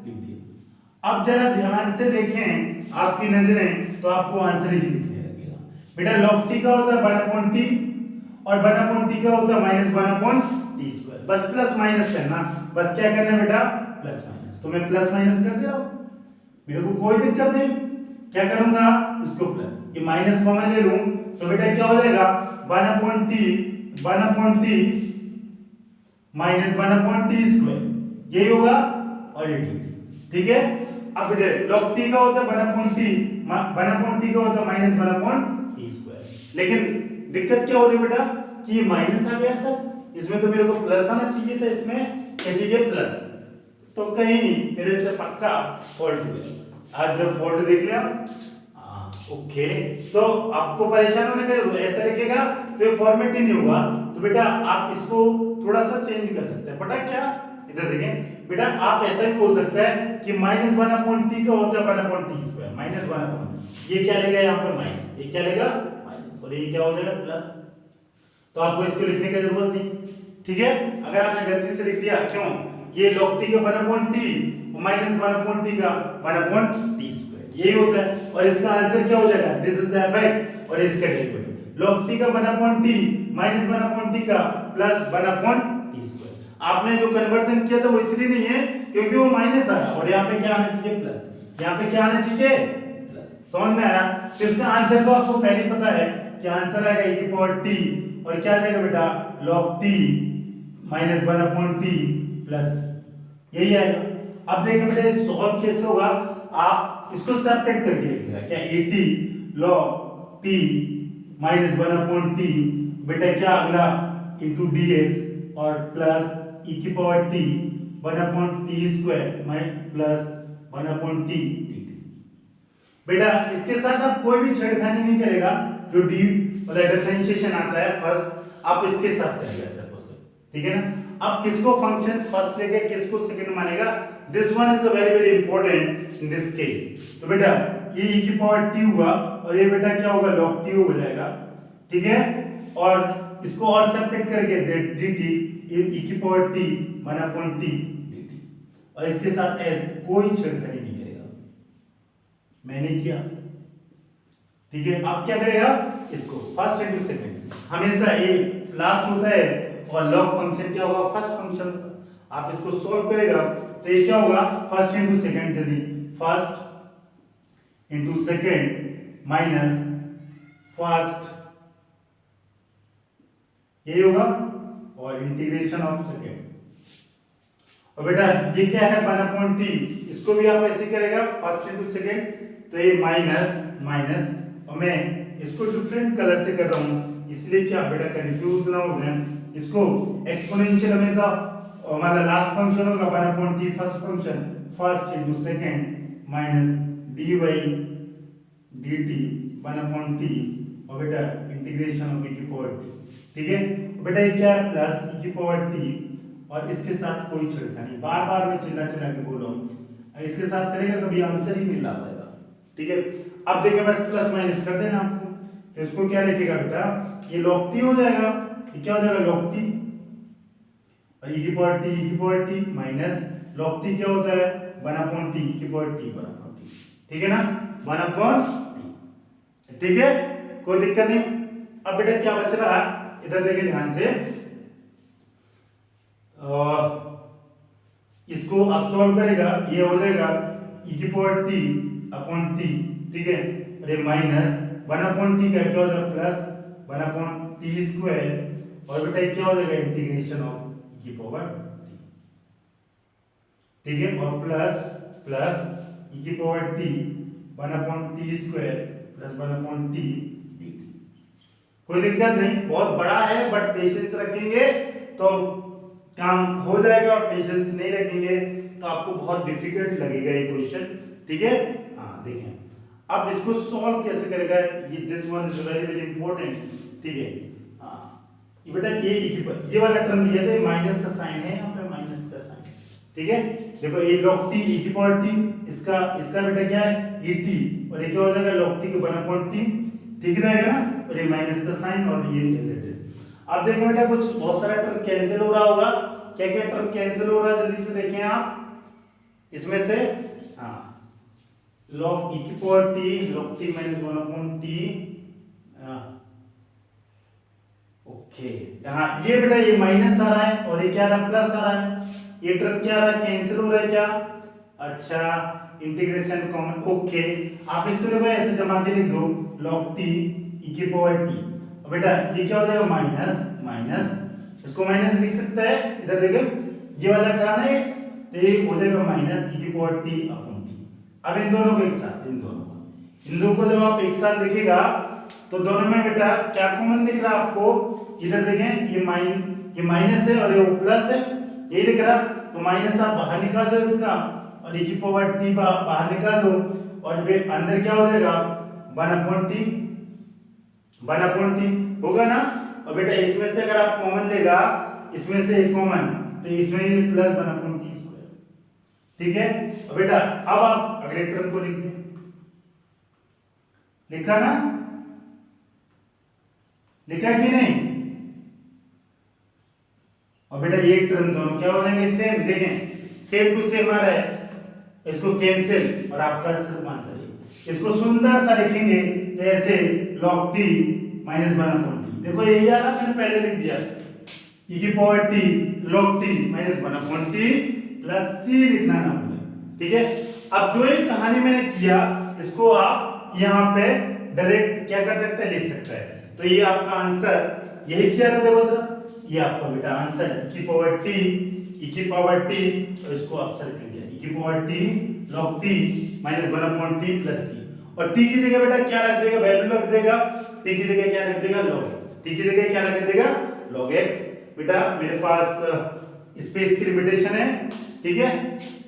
लिख दिया। अब जरा ध्यान से देखें आपकी नजरें, तो आपको आंसर ही दिखने लगेगा। बेटा log t का होता है 1 अपॉन टी और 1 अपॉन टी का होता है माइनस 1 अपॉन टी स्क्वायर। बस प्लस माइनस करना, बस क्या करना बेटा, प्लस माइनस। तो मैं प्लस माइनस कर दे रहा हूं, मेरे को कोई दिक्कत नहीं। क्या करूंगा, इसको प्लस, ये माइनस कॉमन ले लूं, तो बेटा क्या हो जाएगा, 1 upon T minus 1 upon T square, यही होगा, और ये dt, ठीक है। अब बेटा log t का होता है 1 अपॉन टी का होता है माइनस 1 अपॉन टी स्क्वायर। लेकिन दिक्कत क्या हो रही है बेटा, कि ये माइनस आ गया सर, इसमें तो मेरे को प्लस आना चाहिए था, इसमें क्या चाहिए, प्लस। तो कहीं मेरे से पक्का फॉल्ट हो गया। आज जब फॉल्ट देख लिया, ओके, तो आपको परेशान होने का, ऐसा लिखेगा तो ये फॉर्मेट ही नहीं होगा। तो बेटा आप इसको थोड़ा सा चेंज कर सकते हैं, पता क्या, इधर देखें बेटा, आप ऐसा भी बोल सकते हैं कि माइनस 1 अपॉन टी का होता है 1 upon T square, minus 1 upon, ये क्या लेगा यहाँ पर माइनस, ये क्या लेगा माइनस, और ये क्या हो जाएगा प्लस। तो आपको इसको लिखने की जरूरत नहीं, ठीक है। अगर आपने गलती से लिख दिया, क्यों, ये log t का 1 upon T minus 1 upon T का 1 अपॉन टी स्क्वायर, यही होता है। और इसका आंसर क्या हो जाएगा, दिस इज द fx और इसका डेरिवेटिव log t का 1 upon T minus 1 upon T का प्लस 1 अपॉन टी स्क्वायर। आपने जो कन्वर्जन किया था वो इसलिए नहीं है क्योंकि वो माइनस आया, और यहाँ पे क्या आना चाहिए, प्लस, यहाँ पे क्या आना चाहिए, प्लस। समझ में आया। तो इसका आंसर तो आपको पहले पता है कि आंसर आएगा e की पावर t, और क्या जाएगा बेटा, log t minus 1 upon T plus, यही आएगा। अब देखिए बेटा सॉल्व कैसे होगा, आप इसको सेपरेट करके लिखिएगा, क्या et log t minus 1 upon T, बेटा क्या अगला इंटू dx और प्लस e की power t 1 upon T square plus 1 upon T dt। बेटा इसके साथ आप कोई भी छेड़खानी नहीं करेगा, जो डी मतलब डिफरेंशिएशन आता है फर्स्ट, आप इसके साथ करेगा सर, ठीक है ना। अब किसको फंक्शन फर्स्ट लेके किसको सेकंड मानेगा, this one is very very important in this case. तो बेटा ये e की पावर t हुआ, और ये बेटा क्या होगा, log t हो जाएगा, ठीक है। और इसको और सेपरेट करके dt e की power t 1 upon t dt, और इसके साथ s कोई छेड़खानी नहीं करेगा, मैंने किया, ठीक है। आप क्या करेगा, इसको फर्स्ट इनटू सेकंड, हमेशा ये लास्ट होता है, और log फंक्शन क्या होगा, फर्स्ट फंक्शन। आप इसको सॉल्व करेगा तो ये क्या होगा, फर्स्ट इनटू सेकंड, यदि first into second minus first, यही होगा, और इंटीग्रेशन ऑफ सेकंड। और बेटा ये क्या है 1 अपॉन टी, इसको भी आप ऐसे करेगा फर्स्ट इनटू सेकंड, तो ये माइनस माइनस, और मैं इसको डिफरेंट कलर से कर रहा हूं, इसलिए क्या बेटा कंफ्यूज ना हो जाए। इसको एक्सपोनेंशियल हमेशा हमारा लास्ट फंक्शन होगा 1 upon T first function, first into second minus dy dt 1 upon T, और बेटा इंटीग्रेशन ऑफ e की पावर t, ठीक है। बेटा ये क्या है, प्लस e की पावर t, और इसके साथ कोई छेड़खानी, बार बार मैं चिल्ला चिल्ला के बोल रहा हूं, इसके साथ करेगा कभी आंसर ही नहीं ला पाएगा, ठीक है। अब देखिए बस प्लस माइनस कर देना आपको, तो इसको क्या लिखेगा बेटा, ये log t हो जाएगा, ये क्या हो जाएगा log t, और e की power t minus log t क्या होता है 1 अपॉन t, e की पावर t 1 अपॉन t, ठीक है ना, 1 अपॉन t, ठीक है, कोई दिक्कत नहीं। अब बेटा क्या बच रहा है, इधर देखिए ध्यान से, इसको आप सॉल्व करेगा, ये हो जाएगा e की पावर t अपॉन t, ठीक है, अरे माइनस 1 अपॉन t का क्या हो जाएगा प्लस 1 अपॉन t स्क्वायर, और बेटा क्या हो जाएगा इंटीग्रेशन ऑफ e की पावर t, ठीक है, और प्लस प्लस e की power t 1 upon t square plus 1 upon t dt। कोई दिक्कत नहीं, बहुत बड़ा है, बट पेशेंस रखेंगे तो काम हो जाएगा, और पेशेंस नहीं रखेंगे तो आपको बहुत डिफिकल्ट लगेगा ये क्वेश्चन, ठीक है। हाँ देखें अब इसको सॉल्व कैसे करेगा, ये this one is very very important, ठीक है। हाँ ये बेटा ये वाला टर्म लिया था, माइनस का साइन है यहाँ पे, माइनस का साइन, ठीक है, देखो ये log t e की पावर t, इसका बेटा क्या है e t, और ये क्या हो जाएगा log t के 1/t, ठीक रहेगा ना, और ये माइनस का साइन और ये एज इट इज। अब देखो बेटा कुछ बहुत सारा टर्म कैंसिल हो रहा होगा, क्या क्या टर्म कैंसिल हो रहा है जल्दी से देखें आप, इसमें से हाँ log e की power t, log t minus 1/t, okay हाँ ये बेटा ये माइनस आ रहा है और ये क्या आ रहा है प्लस आ रहा है, ये टर्म क्या आ रहा है कैंसिल हो रहा है क्या, अच्छा इंटीग्रेशन कॉमन, ओके आप इसको देखो ऐसे जमा के लिख दो log t e की पावर t, और बेटा ये क्या हो जाएगा माइनस माइनस, इसको माइनस लिख सकता है, इधर देखो ये वाला टर्म है तो ये हो जाएगा माइनस e की पावर t अपॉन t। अब इन दोनों को एक साथ, इन दोनों को जब आप एक साथ लिखेगा तो दोनों में बेटा क्या कॉमन दिख रहा है आपको, इधर देखें ये माइनस है और ये प्लस है, ये दिख रहा, तो माइनस आप बाहर निकाल दो इसका और e की पावर t बाहर निकाल दो और अंदर क्या हो जाएगा 1/t होगा ना, और बेटा इसमें से अगर आप कॉमन लेगा, इसमें से एक कॉमन तो इसमें भी प्लस 1/t स्क्वायर, ठीक है। और बेटा अब आप अगले टर्म को लिख दें, लिखा ना, लिखा कि नहीं, और बेटा ये टर्म दोनों क्या हो जाएंगे सेम, देखें सेम टू सेम आ रहा है, इसको कैंसिल और आपका सिर्फ आंसर है, इसको सुंदर सा लिखेंगे तो ऐसे log t minus 1/t, देखो यही आ रहा, मैंने पहले लिख दिया e की power t log t minus 1/t plus c लिखना ना भूलें, ठीक है। अब जो एक कहानी मैंने किया इसको आप यहाँ पे डायरेक्ट क्या कर सकते हैं, लिख सकते हैं, तो ये आपका आंसर यही किया था, देखो जरा ये आपका बेटा आंसर e की पावर t, और इसको आप सर्कल किया e की power t log t minus 1/t plus c, और t की जगह बेटा क्या रख देगा, वैल्यू रख देगा, t की जगह क्या रख देगा log x, t की जगह क्या रख देगा log x, बेटा मेरे पास स्पेस की लिमिटेशन है, ठीक है,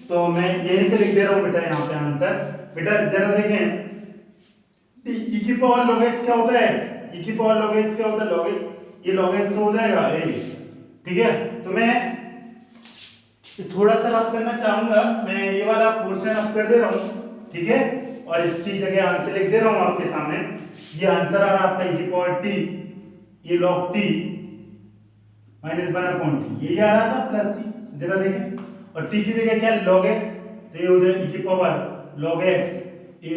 तो मैं यहीं पे लिख दे रहा हूं बेटा यहाँ पे आंसर, बेटा जरा देखें e की पावर log x क्या होता है x, e की पावर log x क्या होता है log x, ये log x हो जाएगा ये, ठीक है। तो मैं थोड़ा सा रफ करना चाहूंगा, मैं ये वाला पोर्शन रफ कर दे रहा हूँ, ठीक है, और इसकी जगह आंसर लिख दे रहा हूँ आपके सामने, ये आंसर आ रहा है आपका e की पावर t, ये log t minus 1/t, ये आ रहा था प्लस c, जरा देखें, और t की जगह क्या log x, तो ये हो जाएगा e की पावर log x, ये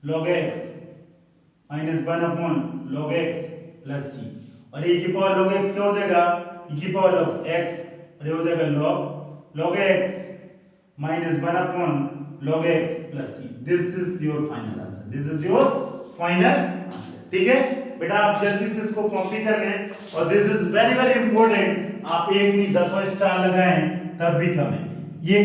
log x minus 1/log x plus c, और e की पावर log x क्या हो जाएगा e की पावर log x, और ये हो जाएगा log x minus 1/log x plus c, this is your final answer, this is your final answer, ठीक है बेटा। आप जल्दी से इसको कॉपी कर लें, और this is very very important, आप एक नहीं 10 स्टार लगाएं तब भी कम है, ये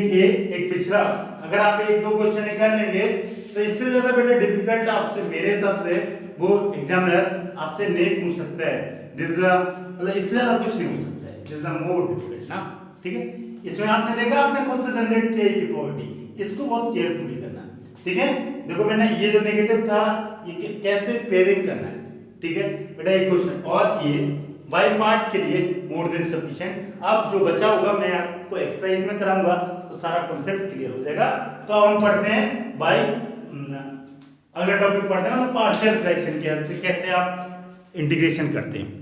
एक पिछला, अगर आप एक दो क्वेश्चन निकाल लेंगे तो इससे ज्यादा बेटा डिफिकल्ट आपसे मेरे हिसाब से वो एग्जामिनर आपसे नहीं पूछ सकता है, दिस मतलब इससे ज्यादा कुछ नहीं हो सकता है, दिस इज मोर डिफिकल्ट ना, ठीक है। इसमें आपने देखा आपने खुद से जनरेट किया की पावर्टी, इसको बहुत केयरफुली करना है, ठीक है। देखो मैंने ये जो नेगेटिव था ये कैसे पेयरिंग करना है, ठीक है बेटा एक क्वेश्चन, और ये बाय पार्ट के लिए मोर देन सफिशिएंट, अब जो बचा होगा मैं आपको एक्सरसाइज में कराऊंगा तो सारा कॉन्सेप्ट क्लियर हो जाएगा। तो अब हम पढ़ते हैं बाय, अगला टॉपिक पढ़ते हैं पार्शियल फ्रैक्शन के हेल्प से कैसे आप इंटीग्रेशन करते हैं।